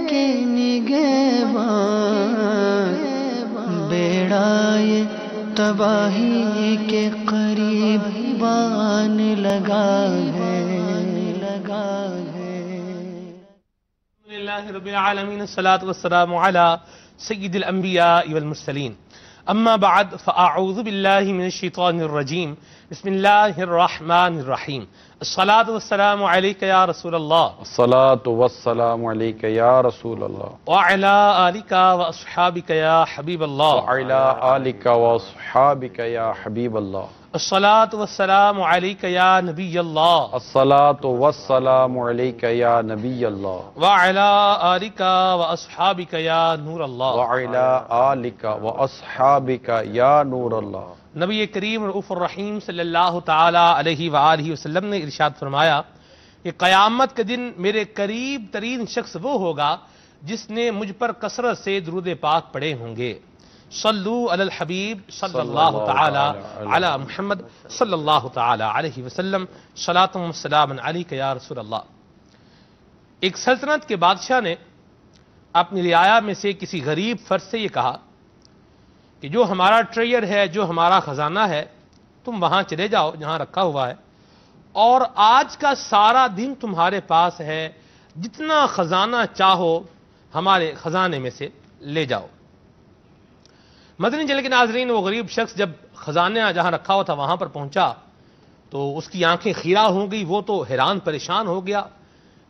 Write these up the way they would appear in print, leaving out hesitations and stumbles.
کے نگہبان بیڑائے تباہی کے قریب بان لگا ہے الحمدللہ رب العالمین الصلاة والسلام علی سید الانبیاء والمرسلین اما بعد فاعوذ باللہ من الشیطان الرجیم بسم اللہ الرحمن الرحیم الصلاة والسلام علیک یا رسول اللہ الصلاة والسلام علیک یا رسول اللہ وعلی آلک واصحابک یا حبیب اللہ وعلی آلک واصحابک یا حبیب اللہ الصلاة والسلام علیک یا نبی اللہ الصلاة والسلام علیک یا نبی اللہ وعلی آلک واصحابک یا نور اللہ وعلی آلک واصحابک یا نور اللہ۔ نبی کریم رؤوف الرحیم صلی اللہ تعالی علیہ وآلہ وسلم نے ارشاد فرمایا کہ قیامت کے دن میرے قریب ترین شخص وہ ہوگا جس نے مجھ پر کثرت سے درود پاک پڑھے ہوں گے۔ صلو علی الحبیب صلی اللہ تعالی علی محمد صلی اللہ تعالی علیہ وسلم صلاۃ و سلام علیک یا رسول اللہ۔ ایک سلطنت کے بادشاہ نے اپنی رعایا میں سے کسی غریب فرد سے یہ کہا کہ جو ہمارا ٹریئر ہے، جو ہمارا خزانہ ہے، تم وہاں چلے جاؤ جہاں رکھا ہوا ہے، اور آج کا سارا دن تمہارے پاس ہے، جتنا خزانہ چاہو ہمارے خزانے میں سے لے جاؤ۔ مدنی چینل کے ناظرین، وہ غریب شخص جب خزانہ جہاں رکھا ہوا تھا وہاں پر پہنچا تو اس کی آنکھیں خیرہ ہو گئی، وہ تو حیران پریشان ہو گیا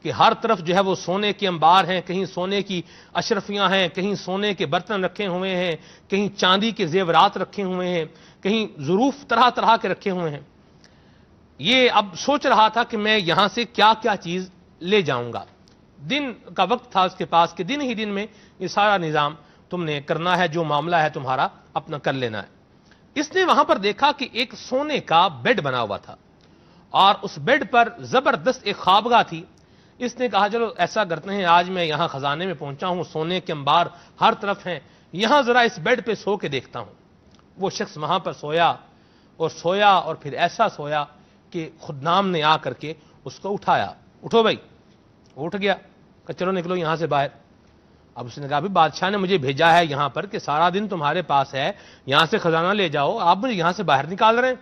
کہ ہر طرف جو ہے وہ سونے کے انبار ہیں، کہیں سونے کی اشرفیاں ہیں، کہیں سونے کے برتن رکھے ہوئے ہیں، کہیں چاندی کے زیورات رکھے ہوئے ہیں، کہیں ظروف طرح طرح کے رکھے ہوئے ہیں۔ یہ اب سوچ رہا تھا کہ میں یہاں سے کیا کیا چیز لے جاؤں گا۔ دن کا وقت تھا اس کے پاس کہ دن ہی دن میں یہ سارا نظام تم نے کرنا ہے، جو معاملہ ہے تمہارا اپنا کر لینا ہے۔ اس نے وہاں پر دیکھا کہ ایک سونے کا بیڈ بنا ہوا تھا اور اس بیڈ پر زبردست ایک خوابگاہ تھی۔ اس نے کہا چلو ایسا کرتے ہیں، آج میں یہاں خزانے میں پہنچا ہوں، سونے کے انبار ہر طرف ہیں، یہاں ذرا اس بیڈ پہ سو کے دیکھتا ہوں۔ وہ شخص وہاں پر سویا اور پھر ایسا سویا کہ خدنام نے آ کر کے اس کو اٹھایا، اٹھو بھائی۔ وہ اٹھ گیا کہ چلو نکلو یہاں سے باہر۔ اب اس نے کہا بھی بادشاہ نے مجھے بھیجا ہے یہاں پر کہ سارا دن تمہارے پاس ہے، یہاں سے خزانہ لے جاؤ، آپ مجھے یہاں سے باہر نکال رہے ہیں۔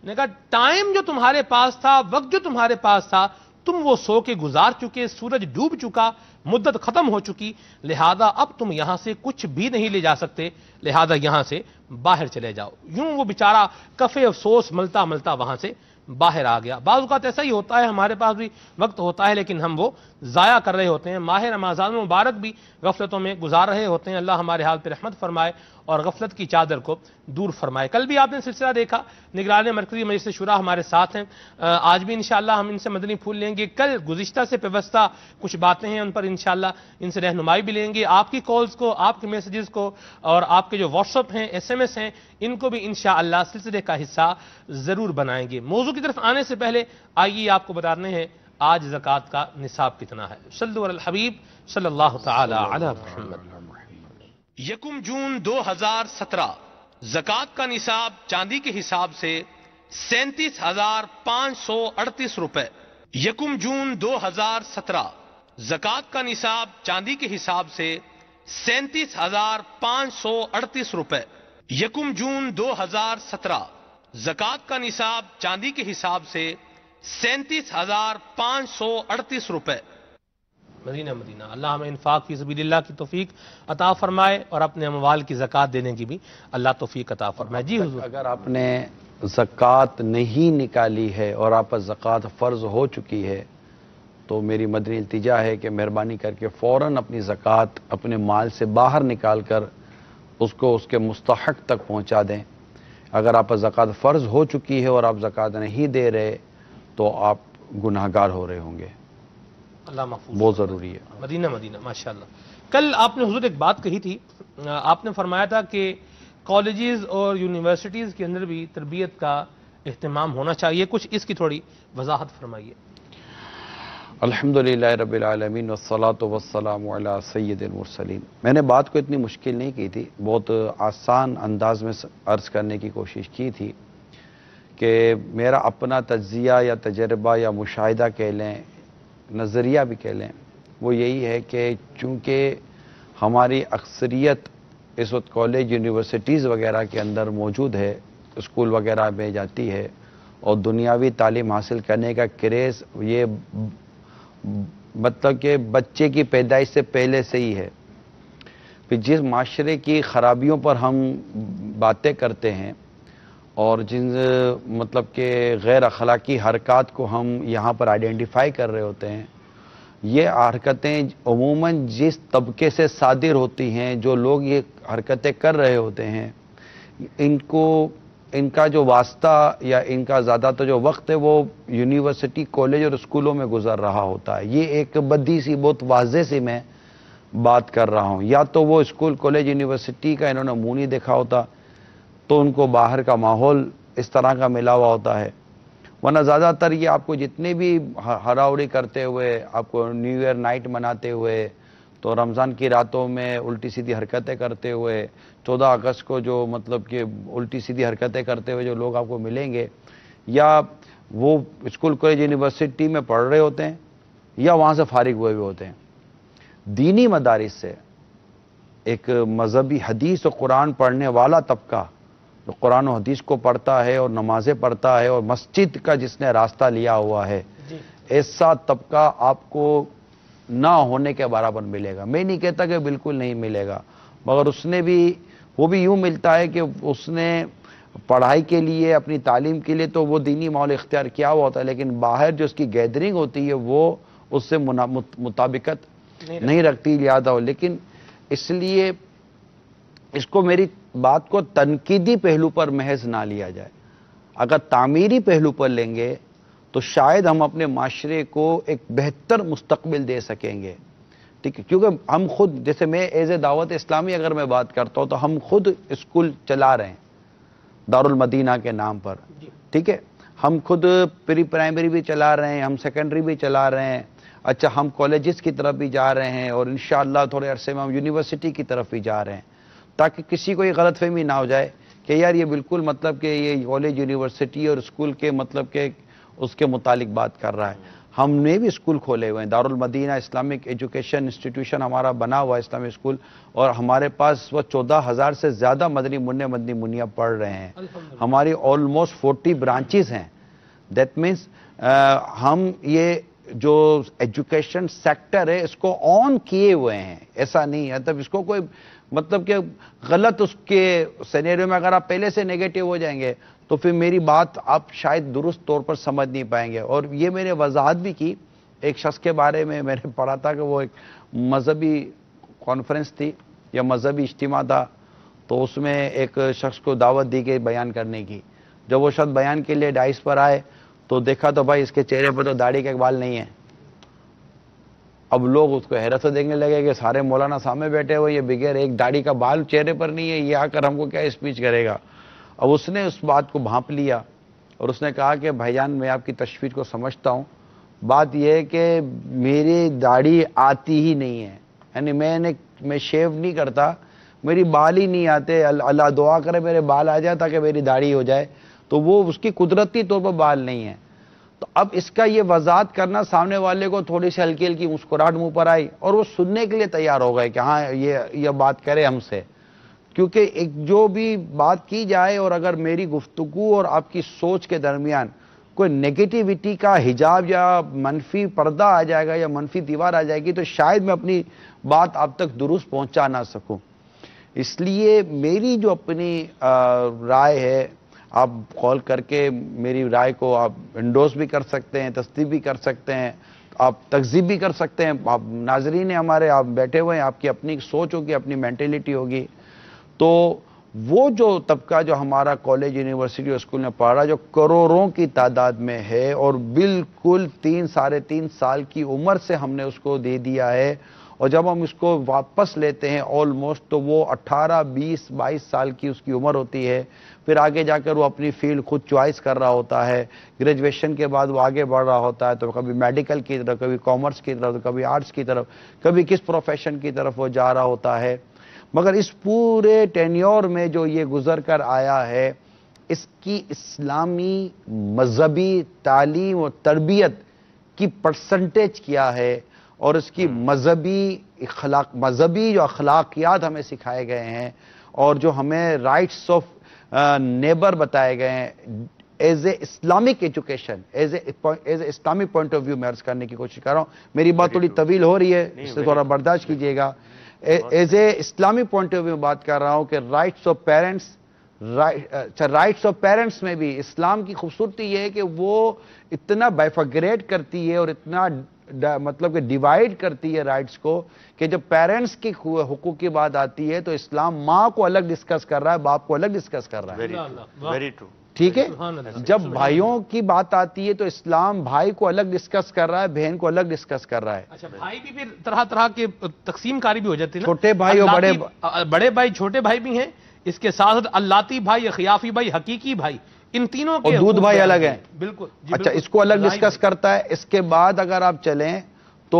نے کہا ٹائم جو تمہارے پاس تھا، وقت جو تمہارے پاس تھا، تم وہ سو کے گزار چکے، سورج ڈوب چکا، مدت ختم ہو چکی، لہذا اب تم یہاں سے کچھ بھی نہیں لے جا سکتے، لہذا یہاں سے باہر چلے جاؤ۔ یوں وہ بیچارہ کفے افسوس ملتا ملتا وہاں سے باہر آ گیا۔ بعض اوقات ایسا ہی ہوتا ہے، ہمارے پاس بھی وقت ہوتا ہے لیکن ہم وہ ضائع کر رہے ہوتے ہیں۔ ماہ رمضان مبارک بھی غفلتوں میں گزار رہے ہوتے ہیں۔ اللہ ہمارے حال پہ رحمت فرمائے اور غفلت کی چادر کو دور فرمائے۔ کل بھی آپ نے سلسلہ دیکھا، نگران مرکزی مجلس شورا ہمارے ساتھ ہیں، آج بھی انشاءاللہ ہم ان سے مدنی پھول لیں گے۔ کل گزشتہ سے پیوستہ کچھ باتیں ہیں، ان پر انشاءاللہ ان سے رہنمائی بھی لیں گے۔ آپ کی کالز کو، آپ کے میسیجز کو اور آپ کے جو واٹس ایپ ہیں، ایس ایم ایس ہیں، ان کو بھی انشاءاللہ سلسلے کا حصہ ضرور بنائیں گے۔ موضوع کی طرف آنے سے پہلے آئیے آپ کو بتانے ہیں آج زکوٰۃ کا نصاب کتنا ہے۔ صلو علی الحبیب صلی اللہ تعالی علی محمد۔ 1 جون 2017 زکوٰۃ کا نصاب چاندی کے حساب سے 37,538 روپے۔ 1 جون 2017 زکوٰۃ کا نصاب چاندی کے حساب سے 37,538 روپے۔ 1 جون 2017 زکوٰۃ کا نصاب چاندی کے حساب سے 37,538 روپے۔ مدینہ مدینہ۔ اللہ ہمیں انفاق فی سبیل اللہ کی توفیق عطا فرمائے اور اپنے اموال کی زکوٰۃ دینے کی بھی اللہ توفیق عطا فرمائے۔ جی حضور، اگر آپ نے زکوٰۃ نہیں نکالی ہے اور آپ پر زکوٰۃ فرض ہو چکی ہے تو میری مدنی التجا ہے کہ مہربانی کر کے فوراً اپنی زکوٰۃ اپنے مال سے باہر نکال کر اس کو اس کے مستحق تک پہنچا دیں۔ اگر آپ پر زکوٰۃ فرض ہو چکی ہے اور آپ زکوٰۃ نہیں دے رہے تو آپ گناہگار ہو رہے ہوں گے۔ اللہ محفوظ، بہت ضروری ہے۔ مدینہ مدینہ ماشاءاللہ۔ کل آپ نے حضور ایک بات کہی تھی، آپ نے فرمایا تھا کہ کالجز اور یونیورسٹیز کے اندر بھی تربیت کا اہتمام ہونا چاہیے، کچھ اس کی تھوڑی وضاحت فرمائیے۔ الحمدللہ رب العالمین والصلاة والسلام علی سید المرسلین۔ میں نے بات کو اتنی مشکل نہیں کی تھی، بہت آسان انداز میں عرض کرنے کی کوشش کی تھی کہ میرا اپنا تجزیہ یا تجربہ یا مشاہدہ کہہ لیں، نظریہ بھی کہہ لیں وہ یہی ہے کہ چونکہ ہماری اکثریت اس وقت کالج یونیورسٹیز وغیرہ کے اندر موجود ہے، اسکول وغیرہ میں جاتی ہے، اور دنیاوی تعلیم حاصل کرنے کا کریز یہ مطلب کہ بچے کی پیدائش سے پہلے سے ہی ہے. پھر جس معاشرے کی خرابیوں پر ہم باتیں کرتے ہیں اور جن مطلب کہ غیر اخلاقی حرکات کو ہم یہاں پر آئیڈینٹیفائی کر رہے ہوتے ہیں، یہ حرکتیں عموماً جس طبقے سے صادر ہوتی ہیں، جو لوگ یہ حرکتیں کر رہے ہوتے ہیں، ان کا جو واسطہ یا ان کا زیادہ تر جو وقت ہے وہ یونیورسٹی، کالج اور اسکولوں میں گزر رہا ہوتا ہے. یہ ایک بدی سی، بہت واضح سی میں بات کر رہا ہوں. یا تو وہ اسکول، کالج، یونیورسٹی کا انہوں نے منہ نہیں دیکھا ہوتا، تو ان کو باہر کا ماحول اس طرح کا ملا ہوا ہوتا ہے. ورنہ زیادہ تر یہ آپ کو جتنے بھی ہراوری کرتے ہوئے، آپ کو نیو ایئر نائٹ مناتے ہوئے، تو رمضان کی راتوں میں الٹی سیدھی حرکتیں کرتے ہوئے، 14 اگست کو جو مطلب کہ الٹی سیدھی حرکتیں کرتے ہوئے جو لوگ آپ کو ملیں گے، یا وہ اسکول، کالج، یونیورسٹی میں پڑھ رہے ہوتے ہیں یا وہاں سے فارغ ہوئے ہوتے ہیں. دینی مدارس سے ایک مذہبی حدیث و قرآن پڑھنے والا طبقہ جو قرآن و حدیث کو پڑھتا ہے اور نمازیں پڑھتا ہے اور مسجد کا جس نے راستہ لیا ہوا ہے، ایسا طبقہ آپ کو نہ ہونے کے برابر ملے گا. میں نہیں کہتا کہ بالکل نہیں ملے گا، مگر اس نے بھی، وہ بھی یوں ملتا ہے کہ اس نے پڑھائی کے لیے، اپنی تعلیم کے لیے تو وہ دینی ماحول اختیار کیا ہوا ہوتا ہے، لیکن باہر جو اس کی گیدرنگ ہوتی ہے وہ اس سے مطابقت نہیں رکھتی زیادہ ہو. لیکن اس لیے اس کو، میری بات کو تنقیدی پہلو پر محض نہ لیا جائے. اگر تعمیری پہلو پر لیں گے تو شاید ہم اپنے معاشرے کو ایک بہتر مستقبل دے سکیں گے. ٹھیک ہے، کیونکہ ہم خود، جیسے میں ایز اے دعوت اسلامی اگر میں بات کرتا ہوں تو ہم خود اسکول چلا رہے ہیں دارالمدینہ کے نام پر. ٹھیک ہے، ہم خود پری پرائمری بھی چلا رہے ہیں، ہم سیکنڈری بھی چلا رہے ہیں. اچھا، ہم کالجز کی طرف بھی جا رہے ہیں، اور انشاءاللہ تھوڑے عرصے میں ہم یونیورسٹی کی طرف بھی جا رہے ہیں، تاکہ کسی کو یہ غلط فہمی نہ ہو جائے کہ یار یہ بالکل مطلب کہ یہ کالج، یونیورسٹی اور اسکول کے مطلب کہ اس کے متعلق بات کر رہا ہے. ہم نے بھی اسکول کھولے ہوئے ہیں، دارالمدینہ اسلامک ایجوکیشن انسٹیٹیوشن ہمارا بنا ہوا ہے، اسلامی اسکول، اور ہمارے پاس وہ 14,000 سے زیادہ مدنی منیا پڑھ رہے ہیں. ہماری آلموسٹ 40 برانچز ہیں. دیٹ مینس ہم یہ جو ایجوکیشن سیکٹر ہے اس کو آن کیے ہوئے ہیں. ایسا نہیں ہے تب اس کو کوئی مطلب کہ غلط اس کے سینیریو میں اگر آپ پہلے سے نیگیٹو ہو جائیں گے تو پھر میری بات آپ شاید درست طور پر سمجھ نہیں پائیں گے. اور یہ میں نے وضاحت بھی کی ایک شخص کے بارے میں نے پڑھا تھا کہ وہ ایک مذہبی کانفرنس تھی یا مذہبی اجتماع تھا، تو اس میں ایک شخص کو دعوت دی گئی بیان کرنے کی. جب وہ شخص بیان کے لیے ڈائس پر آئے تو دیکھا تو بھائی اس کے چہرے پر تو داڑھی کے بال نہیں ہیں. اب لوگ اس کو حیرت سے دیکھنے لگے کہ سارے مولانا سامنے بیٹھے ہوئے، یہ بغیر ایک داڑھی کا بال چہرے پر نہیں ہے، یہ آ کر ہم کو کیا اسپیچ کرے گا. اب اس نے اس بات کو بھانپ لیا اور اس نے کہا کہ بھائی جان میں آپ کی تشویش کو سمجھتا ہوں، بات یہ ہے کہ میری داڑھی آتی ہی نہیں ہے، یعنی میں شیو نہیں کرتا، میری بال ہی نہیں آتے. اللہ دعا کرے میرے بال آ جائے تاکہ میری داڑھی ہو جائے. تو وہ اس کی قدرتی طور پر بال نہیں ہے. تو اب اس کا یہ وضاحت کرنا سامنے والے کو تھوڑی سی ہلکی ہلکی مسکراہٹ منہ پر آئی اور وہ سننے کے لیے تیار ہو گئے کہ ہاں یہ بات کرے ہم سے. کیونکہ ایک جو بھی بات کی جائے اور اگر میری گفتگو اور آپ کی سوچ کے درمیان کوئی نیگیٹیوٹی کا حجاب یا منفی پردہ آ جائے گا یا منفی دیوار آ جائے گی تو شاید میں اپنی بات آپ تک درست پہنچا نہ سکوں. اس لیے میری جو اپنی رائے ہے، آپ کال کر کے میری رائے کو آپ انڈورس بھی کر سکتے ہیں، تصدیق بھی کر سکتے ہیں، آپ تکذیب بھی کر سکتے ہیں. آپ ناظرین ہیں ہمارے، آپ بیٹھے ہوئے ہیں، آپ کی اپنی سوچ ہوگی، اپنی مینٹلٹی ہوگی. تو وہ جو طبقہ جو ہمارا کالج، یونیورسٹی اور اسکول میں پڑھ رہا ہے، جو کروڑوں کی تعداد میں ہے اور بالکل 3-3.5 سال کی عمر سے ہم نے اس کو دے دیا ہے، اور جب ہم اس کو واپس لیتے ہیں آلموسٹ تو وہ 18, 20, 22 سال کی اس کی عمر ہوتی ہے. پھر آگے جا کر وہ اپنی فیلڈ خود چوائس کر رہا ہوتا ہے. گریجویشن کے بعد وہ آگے بڑھ رہا ہوتا ہے، تو کبھی میڈیکل کی طرف، کبھی کامرس کی طرف، کبھی آرٹس کی طرف، کبھی کس پروفیشن کی طرف وہ جا رہا ہوتا ہے. مگر اس پورے ٹینیور میں جو یہ گزر کر آیا ہے، اس کی اسلامی مذہبی تعلیم اور تربیت کی پرسنٹیج کیا ہے اور اس کی مذہبی جو اخلاقیات ہمیں سکھائے گئے ہیں اور جو ہمیں رائٹس آف نیبر بتائے گئے ہیں as a Islamic education, as a Islamic point of view میں عرض کرنے کی کوشش کر رہا ہوں. میری بات تھوڑی طویل ہو رہی ہے، اس سے تھوڑا برداشت کیجیے گا. As a Islamic point of view بات کر رہا ہوں کہ رائٹس آف پیرنٹس میں بھی اسلام کی خوبصورتی یہ ہے کہ وہ اتنا بائفرگریٹ کرتی ہے اور اتنا مطلب کہ ڈیوائیڈ کرتی ہے رائٹس کو کہ جب پیرنٹس کی حقوق کی بات آتی ہے تو اسلام ماں کو الگ ڈسکس کر رہا ہے، باپ کو الگ ڈسکس کر رہا ہے. Very true. ٹھیک ہے. جب بھائیوں کی بات آتی ہے تو اسلام بھائی کو الگ ڈسکس کر رہا ہے، بہن کو الگ ڈسکس کر رہا ہے. اچھا بھائی بھی پھر طرح طرح کے تقسیم کاری بھی ہو جاتی ہے نا، چھوٹے بھائی اور بڑے بھائی چھوٹے بھائی بھی ہیں، اس کے ساتھ اللاتی بھائی، خیافی بھائی، حقیقی بھائی، ان تینوں کے دودھ بھائی الگ ہیں. بالکل. اچھا اس کو الگ ڈسکس کرتا ہے. اس کے بعد اگر آپ چلیں تو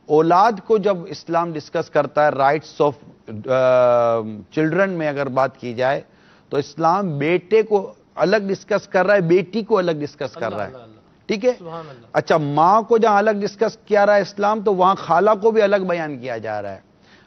اولاد کو جب اسلام ڈسکس کرتا ہے رائٹس آف چلڈرن میں اگر بات کی جائے تو اسلام بیٹے کو الگ ڈسکس کر رہا ہے، بیٹی کو الگ ڈسکس کر رہا ہے. ٹھیک ہے. اچھا ماں کو جہاں الگ ڈسکس کیا رہا ہے اسلام تو وہاں خالہ کو بھی الگ بیان کیا جا رہا ہے.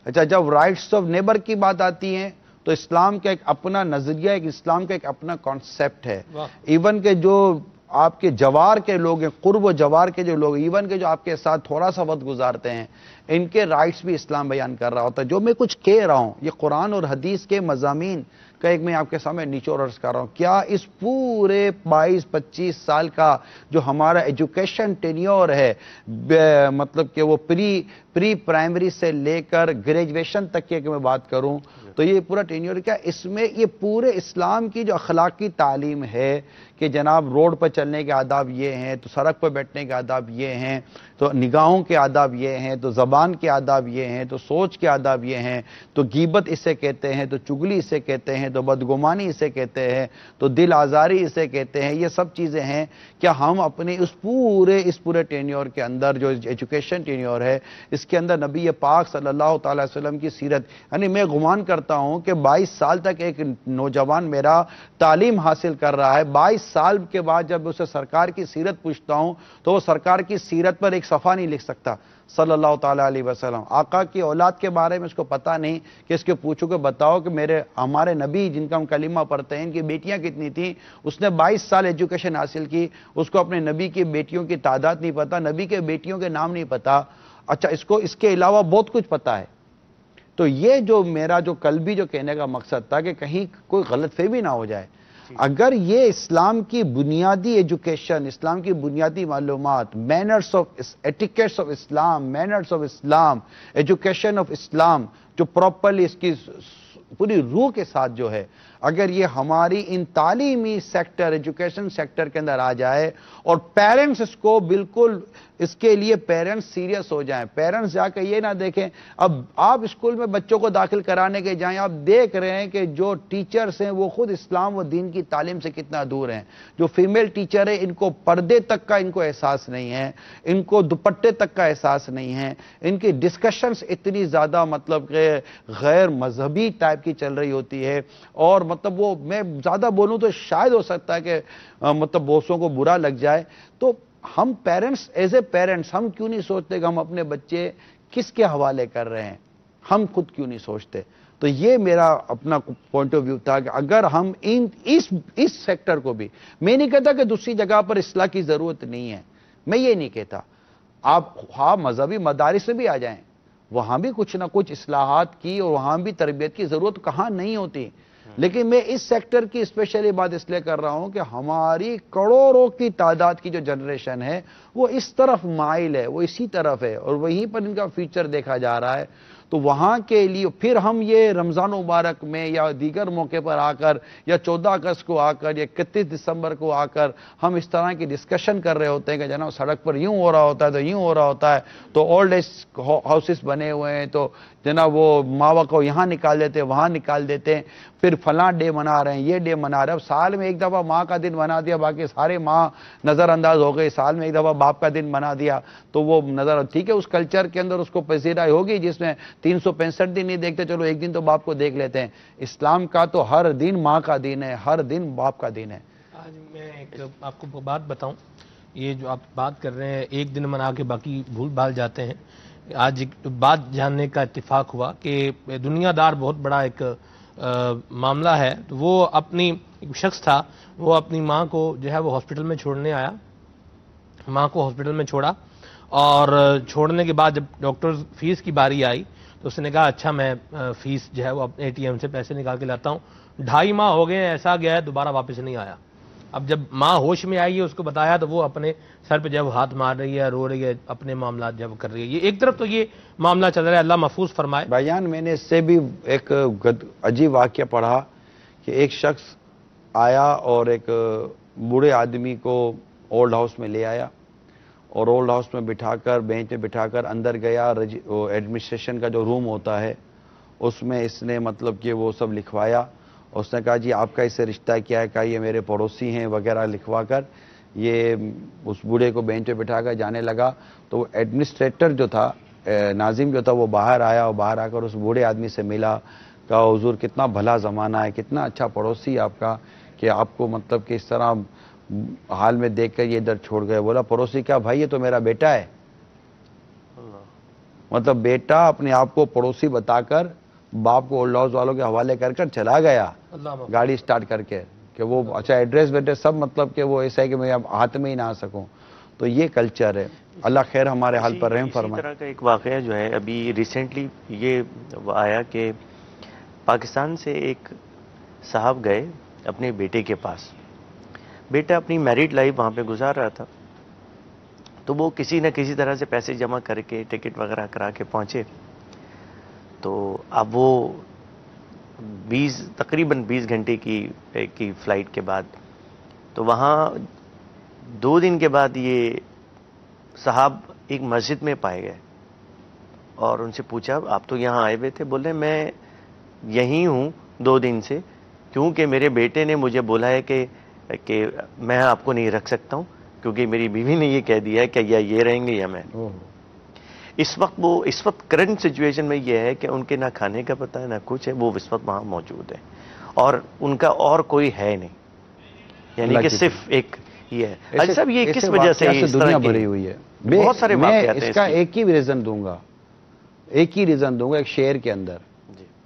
اچھا جب رائٹس آف نیبر کی بات آتی ہے تو اسلام کا ایک اپنا نظریہ، اسلام کا ایک اپنا کانسیپٹ ہے. ایون کہ جو آپ کے جوار کے لوگ ہیں، قرب و جوار کے جو لوگ، ایون کہ جو آپ کے ساتھ تھوڑا سا وقت گزارتے ہیں، ان کے رائٹس بھی اسلام بیان کر رہا ہوتا ہے. جو میں کچھ کہہ رہا ہوں یہ قرآن اور حدیث کے مضامین کا ایک میں آپ کے سامنے نچوڑ عرض کر رہا ہوں. کیا اس پورے 22-25 سال کا جو ہمارا ایجوکیشن ٹینیور ہے، مطلب کہ وہ پری پرائمری سے لے کر گریجویشن تک کی میں بات کروں تو یہ پورا ٹینیور کیا، اس میں یہ پورے اسلام کی جو اخلاقی تعلیم ہے کہ جناب روڈ پر چلنے کے آداب یہ ہیں، تو سڑک پر بیٹھنے کے آداب یہ ہیں، تو نگاہوں کے آداب یہ ہیں، تو زبان کے آداب یہ ہیں، تو سوچ کے آداب یہ ہیں، تو غیبت اسے کہتے ہیں، تو چگلی اسے کہتے ہیں، تو بدگمانی اسے کہتے ہیں، تو دل آزاری اسے کہتے ہیں. یہ سب چیزیں ہیں. کیا ہم اپنے اس پورے ٹینیور کے اندر جو ایجوکیشن ٹینیور ہے اس کے اندر نبی پاک صلی اللہ تعالی وسلم کی سیرت، یعنی میں گمان کرتا ہوں کہ 22 سال تک ایک نوجوان میرا تعلیم حاصل کر رہا ہے، 22 سال کے بعد جب اسے سرکار کی سیرت پوچھتا ہوں تو وہ سرکار کی سیرت پر ایک صفحہ نہیں لکھ سکتا صلی اللہ تعالیٰ علیہ وسلم. آقا کی اولاد کے بارے میں اس کو پتہ نہیں کہ اس کے پوچھو کہ بتاؤ کہ ہمارے نبی جن کا ہم کلمہ پڑھتے ہیں ان کی بیٹیاں کتنی تھیں. اس نے 22 سال ایجوکیشن حاصل کی، اس کو اپنے نبی کی بیٹیوں کی تعداد نہیں پتا، نبی کے بیٹیوں کے نام نہیں پتا. اچھا اس کے علاوہ بہت کچھ پتا ہے. تو یہ جو میرا جو قلبی جو کہنے کا مقصد تھا کہ کہیں کوئی غلط فہمی نہ ہو جائے. اگر یہ اسلام کی بنیادی ایجوکیشن، اسلام کی بنیادی معلومات، مینرز آف ایٹیکیٹس آف اسلام، مینرز آف اسلام، ایجوکیشن آف اسلام جو پراپرلی اس کی پوری روح کے ساتھ جو ہے، اگر یہ ہماری ان تعلیمی سیکٹر، ایجوکیشن سیکٹر کے اندر آ جائے اور پیرنٹس اس کو بالکل اس کے لیے پیرنٹس سیریس ہو جائیں، پیرنٹس جا کے یہ نہ دیکھیں. اب آپ اسکول میں بچوں کو داخل کرانے کے جائیں، آپ دیکھ رہے ہیں کہ جو ٹیچرز ہیں وہ خود اسلام و دین کی تعلیم سے کتنا دور ہیں. جو فیمیل ٹیچر ہیں ان کو پردے تک کا ان کو احساس نہیں ہے، ان کو دوپٹے تک کا احساس نہیں ہے، ان کی ڈسکشنز اتنی زیادہ مطلب کہ غیر مذہبی ٹائپ کی چل رہی ہوتی ہے. اور مطلب وہ میں زیادہ بولوں تو شاید ہو سکتا ہے کہ مطلب دوستوں کو برا لگ جائے. تو ہم پیرنٹس ایز اے پیرنٹس ہم کیوں نہیں سوچتے کہ ہم اپنے بچے کس کے حوالے کر رہے ہیں، ہم خود کیوں نہیں سوچتے. تو یہ میرا اپنا پوائنٹ آف ویو تھا کہ اگر ہم اس سیکٹر کو بھی، میں نہیں کہتا کہ دوسری جگہ پر اصلاح کی ضرورت نہیں ہے، میں یہ نہیں کہتا. آپ مذہبی مدارس میں بھی آ جائیں، وہاں بھی کچھ نہ کچھ اصلاحات کی اور وہاں بھی تربیت کی ضرورت کہاں نہیں ہوتی. لیکن میں اس سیکٹر کی اسپیشلی بات اس لیے کر رہا ہوں کہ ہماری کروڑوں کی تعداد کی جو جنریشن ہے وہ اس طرف مائل ہے، وہ اسی طرف ہے اور وہیں پر ان کا فیوچر دیکھا جا رہا ہے. تو وہاں کے لیے پھر ہم یہ رمضان مبارک میں یا دیگر موقع پر آ کر یا 14 اگست کو آ کر یا 31 دسمبر کو آ کر ہم اس طرح کی ڈسکشن کر رہے ہوتے ہیں کہ جناب سڑک پر یوں ہو رہا ہوتا ہے تو یوں ہو رہا ہوتا ہے، تو اولڈ ایج ہاؤسز بنے ہوئے ہیں تو جناب وہ ماوا کو یہاں نکال دیتے وہاں نکال دیتے ہیں، پھر فلاں ڈے منا رہے ہیں، یہ ڈے منا رہے ہیں. اب سال میں ایک دفعہ ماں کا دن بنا دیا، باقی سارے ماں نظر انداز ہو گئے. سال میں ایک دفعہ باپ کا دن بنا دیا تو وہ نظر، ٹھیک ہے اس کلچر کے اندر اس کو پذیرائی ہوگی جس میں 365 دن نہیں دیکھتے، چلو ایک دن تو باپ کو دیکھ لیتے ہیں. اسلام کا تو ہر دن ماں کا دن ہے، ہر دن باپ کا دن ہے. آج میں ایک آپ کو بات بتاؤں یہ جو آپ بات کر رہے ہیں ایک دن منا کے باقی بھول بھال جاتے ہیں، آج ایک بات جاننے کا اتفاق ہوا کہ دنیا دار بہت بڑا ایک معاملہ ہے. تو وہ اپنی ایک شخص تھا، وہ اپنی ماں کو جو ہے وہ ہاسپٹل میں چھوڑنے آیا، ماں کو ہاسپٹل میں چھوڑا، اور چھوڑنے کے بعد جب ڈاکٹر فیس کی باری آئی تو اس نے کہا اچھا میں فیس جو ہے وہ اپنے اے ٹی ایم سے پیسے نکال کے لاتا ہوں. 2.5 ماہ ہو گئے، ایسا گیا ہے دوبارہ واپس نہیں آیا. اب جب ماں ہوش میں آئی ہے اس کو بتایا تو وہ اپنے سر پہ جب ہاتھ مار رہی ہے، رو رہی ہے، اپنے معاملات جب کر رہی ہے. یہ ایک طرف تو یہ معاملہ چل رہا ہے، اللہ محفوظ فرمائے. بھائی جان میں نے اس سے بھی ایک عجیب واقعہ پڑھا کہ ایک شخص آیا اور ایک بوڑھے آدمی کو اولڈ ہاؤس میں لے آیا اور اولڈ ہاؤس میں بٹھا کر بینچ پہ بٹھا کر اندر گیا. ایڈمنسٹریشن کا جو روم ہوتا ہے اس میں اس نے مطلب کہ وہ سب لکھوایا. اس نے کہا جی آپ کا اس سے رشتہ کیا ہے؟ کہا یہ میرے پڑوسی ہیں وغیرہ لکھوا کر یہ اس بوڑھے کو بینچ پہ بٹھا کر جانے لگا. تو وہ ایڈمنسٹریٹر جو تھا، ناظم جو تھا، وہ باہر آیا اور باہر آ کر اس بوڑھے آدمی سے ملا. کہا حضور کتنا بھلا زمانہ ہے، کتنا اچھا پڑوسی آپ کا کہ آپ کو مطلب کہ اس طرح حال میں دیکھ کر یہ ادھر چھوڑ گئے. بولا پڑوسی کیا بھائی یہ تو میرا بیٹا ہے. مطلب بیٹا اپنے آپ کو پڑوسی بتا کر باپ کو اولڈ ہاؤس والوں کے حوالے کر کر چلا گیا گاڑی سٹارٹ کر کے کہ وہ اچھا ایڈریس بیٹے سب مطلب کہ وہ ایسا ہے کہ میں اب ہاتھ میں ہی نہ آ سکوں. تو یہ کلچر ہے. اللہ خیر ہمارے حال پر رحم فرمائے. اسی طرح کا ایک واقعہ جو ہے ابھی ریسنٹلی یہ آیا کہ پاکستان سے ایک صاحب گئے اپنے بیٹے کے پاس. بیٹا اپنی میریڈ لائف وہاں پہ گزار رہا تھا، تو وہ کسی نہ کسی طرح سے پیسے جمع کر کے ٹکٹ وغیرہ کرا کے پہنچے. تو اب وہ تقریباً 20 گھنٹے کی فلائٹ کے بعد تو وہاں 2 دن کے بعد یہ صاحب ایک مسجد میں پائے گئے اور ان سے پوچھا آپ تو یہاں آئے ہوئے تھے؟ بولے میں یہیں ہوں 2 دن سے، کیونکہ میرے بیٹے نے مجھے بولا ہے کہ میں آپ کو نہیں رکھ سکتا ہوں کیونکہ میری بیوی نے یہ کہہ دیا ہے کہ یا یہ رہیں گے یا میں. اس وقت کرنٹ سچویشن میں یہ ہے کہ ان کے نہ کھانے کا پتہ ہے نہ کچھ ہے، وہ اس وقت وہاں موجود ہے اور ان کا اور کوئی ہے نہیں، یعنی کہ صرف ایک یہ ہے. حاجی صاحب یہ کس وجہ سے دنیا بھری ہوئی ہے؟ بہت سارے واقعات ہیں. اس کا ایک ہی ریزن دوں گا ایک شعر کے اندر.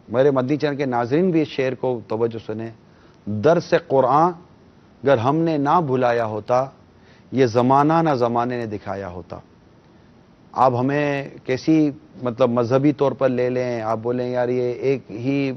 میرے مدنی چینل کے ناظرین بھی اس شعر کو توجہ سنیں. درس قرآن اگر ہم نے نہ بھلایا ہوتا، یہ زمانہ نہ زمانے نے دکھایا ہوتا. آپ ہمیں کیسی مطلب مذہبی طور پر لے لیں، آپ بولیں یار یہ ایک ہی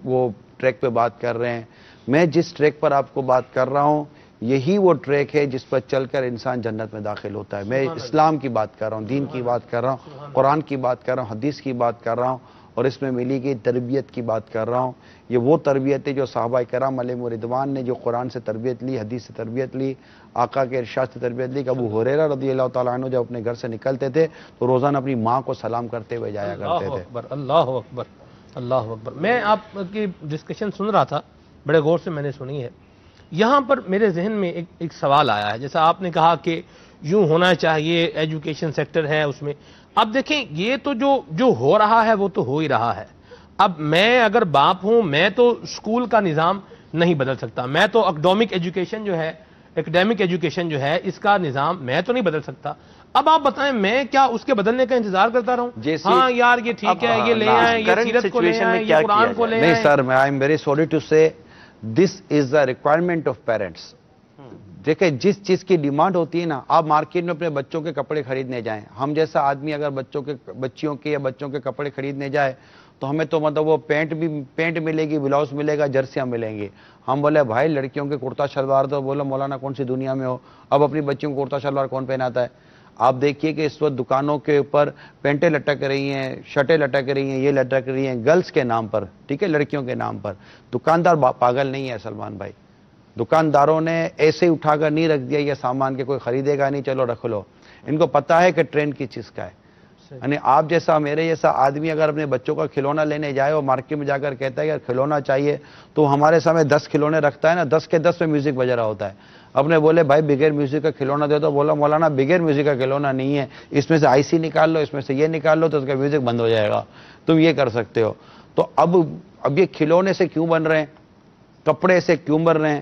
وہ ٹریک پہ بات کر رہے ہیں. میں جس ٹریک پر آپ کو بات کر رہا ہوں یہی وہ ٹریک ہے جس پر چل کر انسان جنت میں داخل ہوتا ہے. میں اسلام کی بات کر رہا ہوں، دین کی بات کر رہا ہوں، قرآن کی بات کر رہا ہوں، حدیث کی بات کر رہا ہوں اور اس میں ملی گئی تربیت کی بات کر رہا ہوں. یہ وہ تربیت ہے جو صحابہ کرام علیہم رضوان نے جو قرآن سے تربیت لی، حدیث سے تربیت لی، آقا کے ارشاد سے تربیت لی. کہ ابو ہریرہ رضی اللہ تعالیٰ عنہ جب اپنے گھر سے نکلتے تھے تو روزانہ اپنی ماں کو سلام کرتے ہوئے جایا کرتے تھے. اللہ اکبر اللہ اکبر. میں آپ کی ڈسکشن سن رہا تھا، بڑے غور سے میں نے سنی ہے. یہاں پر میرے ذہن میں ایک سوال آیا ہے. جیسا آپ نے کہا کہ یوں ہونا چاہیے، ایجوکیشن سیکٹر ہے اس میں. اب دیکھیں یہ تو جو ہو رہا ہے وہ تو ہو ہی رہا ہے. اب میں اگر باپ ہوں میں تو اسکول کا نظام نہیں بدل سکتا، میں تو اکیڈمک ایجوکیشن جو ہے اس کا نظام میں تو نہیں بدل سکتا. اب آپ بتائیں میں کیا اس کے بدلنے کا انتظار کرتا رہوں؟ ہاں یار یہ ٹھیک ہے، یہ لے آئیں، یہ سیرت کو لے آئیں، یہ قرآن کو لے آئیں. نہیں سر، میں I am very sorry to say this is the requirement of parents. دیکھیں جس چیز کی ڈیمانڈ ہوتی ہے نا، آپ مارکیٹ میں اپنے بچوں کے کپڑے خریدنے جائیں، ہم جیسا آدمی اگر بچیوں کے یا بچوں کے کپڑے خریدنے جائے تو ہمیں تو مطلب وہ پینٹ ملے گی، بلاؤز ملے گا، جرسیاں ملیں گی. ہم بولے بھائی لڑکیوں کے کرتا شلوار تو بولو مولانا کون سی دنیا میں ہو، اب اپنی بچیوں کو کرتا شلوار کون پہناتا ہے؟ آپ دیکھیے کہ اس وقت دکانوں کے اوپر پینٹیں لٹک رہی ہیں، شرٹیں لٹک رہی ہیں، یہ لٹک رہی ہیں گرلز کے نام پر، ٹھیک ہے، لڑکیوں کے نام پر. دکاندار پاگل نہیں ہے سلمان بھائی. دکانداروں نے ایسے ہی اٹھا کر نہیں رکھ دیا یہ سامان کہ کوئی خریدے گا نہیں، چلو رکھ لو. ان کو پتا ہے کہ ٹرینڈ کی چیز کا ہے. یعنی آپ جیسا میرے جیسا آدمی اگر اپنے بچوں کا کھلونا لینے جائے اور مارکیٹ میں جا کر کہتا ہے کہ کھلونا چاہیے، تو ہمارے سامنے 10 کھلونے رکھتا ہے نا، 10 کے 10 میں میوزک بج رہا ہوتا ہے. اپنے بولے بھائی بغیر میوزک کا کھلونا دے دو، بولا مولانا بغیر میوزک کا کھلونا نہیں ہے، اس میں سے آئی سی نکال لو، اس میں سے یہ نکال لو تو اس کا میوزک بند ہو جائے گا، تم یہ کر سکتے ہو. تو اب یہ کھلونے سے کیوں بن رہے ہیں، کپڑے سے کیوں بن رہے ہیں،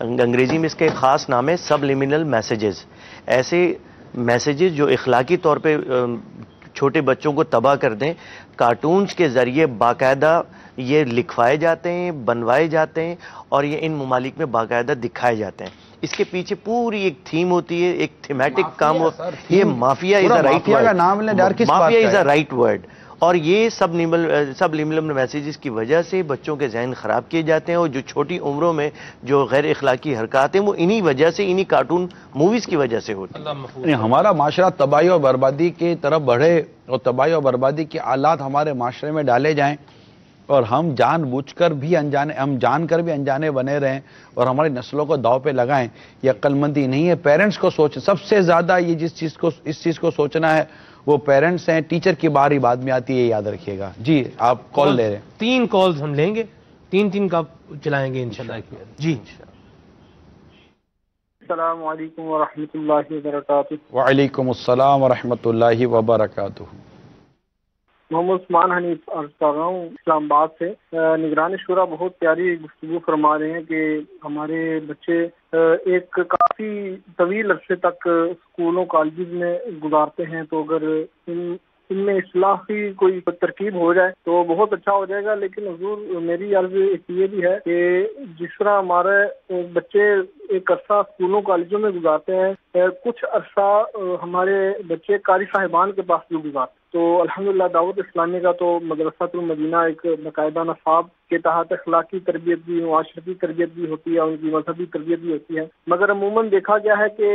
انگریزی میں اس کا ایک خاص نام ہے سبلیمینل میسیجز. ایسے میسیجز جو اخلاقی طور پہ چھوٹے بچوں کو تباہ کر دیں، کارٹونز کے ذریعے باقاعدہ یہ لکھوائے جاتے ہیں، بنوائے جاتے ہیں، اور یہ ان ممالک میں باقاعدہ دکھائے جاتے ہیں. اس کے پیچھے پوری ایک تھیم ہوتی ہے، ایک تھیمیٹک کام ہوتا ہے. یہ mafia is a right word. کا نام لیں یار، کس بات کا mafia is a right word. اور یہ سبلیمینل میسیجز کی وجہ سے بچوں کے ذہن خراب کیے جاتے ہیں، اور جو چھوٹی عمروں میں جو غیر اخلاقی حرکات ہیں وہ انہی وجہ سے، انہی کارٹون موویز کی وجہ سے ہوتی ہیں. ہمارا معاشرہ تباہی اور بربادی کی طرف بڑھے اور تباہی اور بربادی کے آلات ہمارے معاشرے میں ڈالے جائیں، اور ہم جان بوجھ کر بھی انجانے بنے رہیں اور ہماری نسلوں کو داؤ پہ لگائیں، یہ عقل مندی نہیں ہے. پیرنٹس کو سب سے زیادہ یہ اس چیز کو سوچنا ہے وہ پیرنٹس ہیں. ٹیچر کی باری بعد میں آتی ہے، یاد رکھیے گا. جی آپ کال لے رہے ہیں. 3 کالز ہم لیں گے، 3 کا چلائیں گے انشاءاللہ. جی السلام علیکم ورحمۃ اللہ وبرکاتہ. وعلیکم السلام ورحمۃ اللہ وبرکاتہ. محمد عثمان حنیف عرض کر رہا ہوں اسلام آباد سے. نگران شورا بہت پیاری گفتگو فرما رہے ہیں کہ ہمارے بچے ایک کافی طویل عرصے تک اسکولوں کالجز میں گزارتے ہیں، تو اگر ان میں اصلاح کی کوئی ترکیب ہو جائے تو بہت اچھا ہو جائے گا. لیکن حضور میری عرض یہ بھی ہے کہ جس طرح ہمارے بچے ایک عرصہ اسکولوں کالجوں میں گزارتے ہیں، کچھ عرصہ ہمارے بچے قاری صاحبان کے پاس بھی گزارتے ہیں. تو الحمدللہ دعوت اسلامی کا تو مدرسۃ المدینہ ایک باقاعدہ نصاب کے تحت اخلاقی تربیت بھی، معاشرتی تربیت بھی ہوتی ہے، ان کی مذہبی تربیت بھی ہوتی ہے. مگر عموماً دیکھا گیا ہے کہ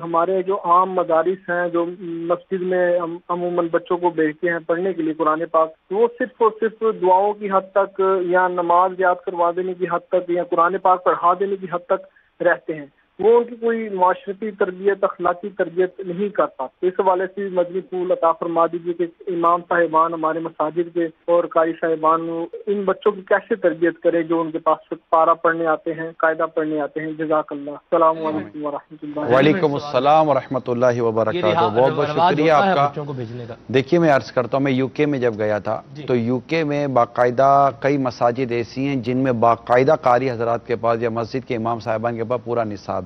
ہمارے جو عام مدارس ہیں جو مسجد میں عموماً بچوں کو بھیجتے ہیں پڑھنے کے لیے قرآن پاک، وہ صرف اور صرف دعاؤں کی حد تک یا نماز یاد کروا دینے کی حد تک یا قرآن پاک پڑھا دینے کی حد تک رہتے ہیں. وہ ان کی کوئی معاشرتی تربیت، اخلاقی تربیت نہیں کرتا. اس حوالے سے مدنی پھول عطا فرما دیجیے کہ امام صاحبان ہمارے مساجد کے اور قاری صاحبان ان بچوں کی کیسے تربیت کرے جو ان کے پاس پارہ پڑھنے آتے ہیں، قاعدہ پڑھنے آتے ہیں. جزاک اللہ. السلام علیکم ورحمۃ اللہ. وعلیکم السلام ورحمۃ اللہ وبرکاتہ. بہت بہت شکریہ آپ کا. بچوں کو بھیجنے کا دیکھیے میں عرض کرتا ہوں، میں یو کے میں جب گیا تھا تو یو کے میں باقاعدہ کئی مساجد ایسی ہیں جن میں باقاعدہ قاری حضرات کے پاس یا مسجد کے امام صاحبان کے پاس پورا نصاب ہے.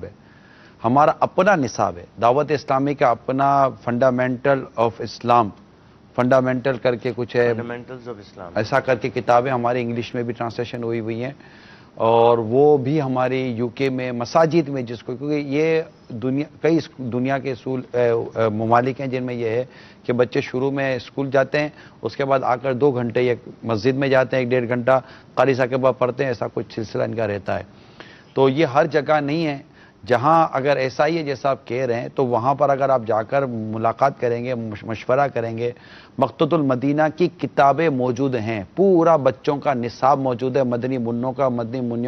ہمارا اپنا نصاب ہے دعوت اسلامی کا، اپنا فنڈامنٹل آف اسلام، فنڈامنٹل کر کے کچھ ہے، فنڈامنٹلز آف اسلام، ایسا ایسا کر کے کتابیں ہماری انگلش میں بھی ٹرانسلیشن ہوئی ہیں. اور وہ بھی ہماری یو کے میں مساجد میں جس کو، کیونکہ یہ کئی دنیا کے ممالک ہیں جن میں یہ ہے کہ بچے شروع میں اسکول جاتے ہیں، اس کے بعد آ کر 2 گھنٹے یا مسجد میں جاتے ہیں، 1.5 گھنٹہ قاری صاحب کے بعد پڑھتے ہیں. ایسا کچھ سلسلہ ان کا رہتا ہے. تو یہ ہر جگہ نہیں ہے. جہاں اگر ایسا ہی ہے جیسا آپ کہہ رہے ہیں تو وہاں پر اگر آپ جا کر ملاقات کریں گے، مشورہ کریں گے، مقتۃ المدینہ کی کتابیں موجود ہیں، پورا بچوں کا نصاب موجود ہے، مدنی منوں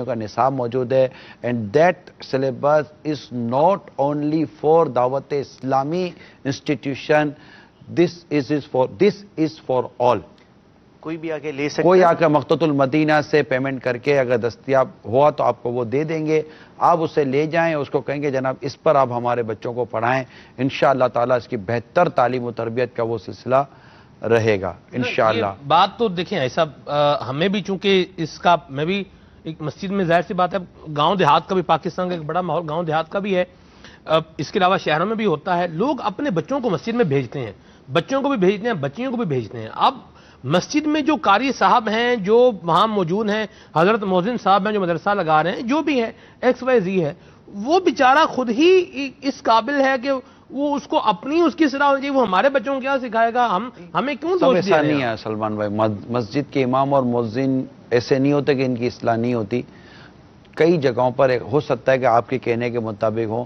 کا نصاب موجود ہے. And that syllabus is not only for دعوت اسلامی institution, this is for all. کوئی بھی آگے لے سکتا کوئی آ کر مقتۃ المدینہ سے پیمنٹ کر کے اگر دستیاب ہوا تو آپ کو وہ دے دیں گے. آپ اسے لے جائیں، اس کو کہیں گے جناب اس پر آپ ہمارے بچوں کو پڑھائیں، انشاءاللہ تعالیٰ اس کی بہتر تعلیم و تربیت کا وہ سلسلہ رہے گا انشاءاللہ. بات تو دیکھیں ایسا ہمیں بھی، چونکہ اس کا میں بھی ایک مسجد میں ظاہر سی بات ہے، گاؤں دیہات کا بھی پاکستان کا ایک بڑا ماحول گاؤں دیہات کا بھی ہے، اس کے علاوہ شہروں میں بھی ہوتا ہے. لوگ اپنے بچوں کو مسجد میں بھیجتے ہیں، بچوں کو بھی بھیجتے ہیں، بچیوں کو بھی بھیجتے ہیں. اب مسجد میں جو قاری صاحب ہیں جو وہاں موجود ہیں، حضرت مؤذن صاحب ہیں جو مدرسہ لگا رہے ہیں، جو بھی ہے XYZ ہے، وہ بیچارہ خود ہی اس قابل ہے کہ وہ اس کو اپنی اس کی صلاح ہونی چاہیے. وہ ہمارے بچوں کو کیا سکھائے گا؟ ہمیں کیوں دوش ایسا نہیں ہے سلمان بھائی. مسجد کے امام اور مؤذن ایسے نہیں ہوتے کہ ان کی اصلاح نہیں ہوتی. کئی جگہوں پر ہو سکتا ہے کہ آپ کے کہنے کے مطابق ہوں،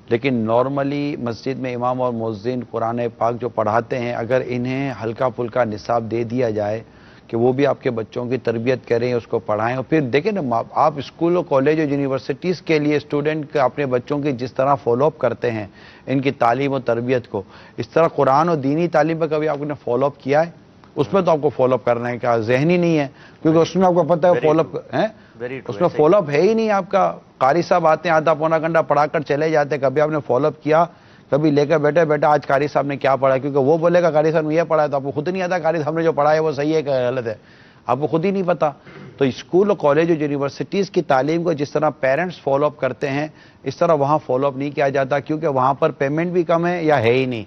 لیکن نارملی مسجد میں امام اور مؤذن قرآن پاک جو پڑھاتے ہیں، اگر انہیں ہلکا پھلکا نصاب دے دیا جائے کہ وہ بھی آپ کے بچوں کی تربیت کریں، اس کو پڑھائیں. اور پھر دیکھیں نا، آپ اسکول اور کالج اور یونیورسٹیز کے لیے اسٹوڈنٹ اپنے بچوں کی جس طرح فالو اپ کرتے ہیں ان کی تعلیم و تربیت کو، اس طرح قرآن اور دینی تعلیم پر کبھی آپ نے فالو اپ کیا ہے؟ اس میں تو آپ کو فالو اپ کرنا ہے، کیا ذہنی نہیں ہے؟ کیونکہ اس میں آپ کو پتہ ہے فالو اپ ہے، اس میں فالو اپ ہے ہی نہیں آپ کا. قاری صاحب آتے ہیں، آدھا پونا گھنٹہ پڑھا کر چلے جاتے ہیں. کبھی آپ نے فالو اپ کیا؟ کبھی لے کر بیٹا آج قاری صاحب نے کیا پڑھا؟ کیونکہ وہ بولے گا قاری صاحب نے یہ پڑھا ہے تو آپ کو خود نہیں آتا قاری صاحب نے جو پڑھا ہے وہ صحیح ہے کہ غلط ہے. آپ کو خود ہی نہیں پتا. تو اسکول اور کالج اور یونیورسٹیز کی تعلیم کو جس طرح پیرنٹس فالو اپ کرتے ہیں اس طرح وہاں فالو اپ نہیں کیا جاتا، کیونکہ وہاں پر پیمنٹ بھی کم ہے یا ہے ہی نہیں.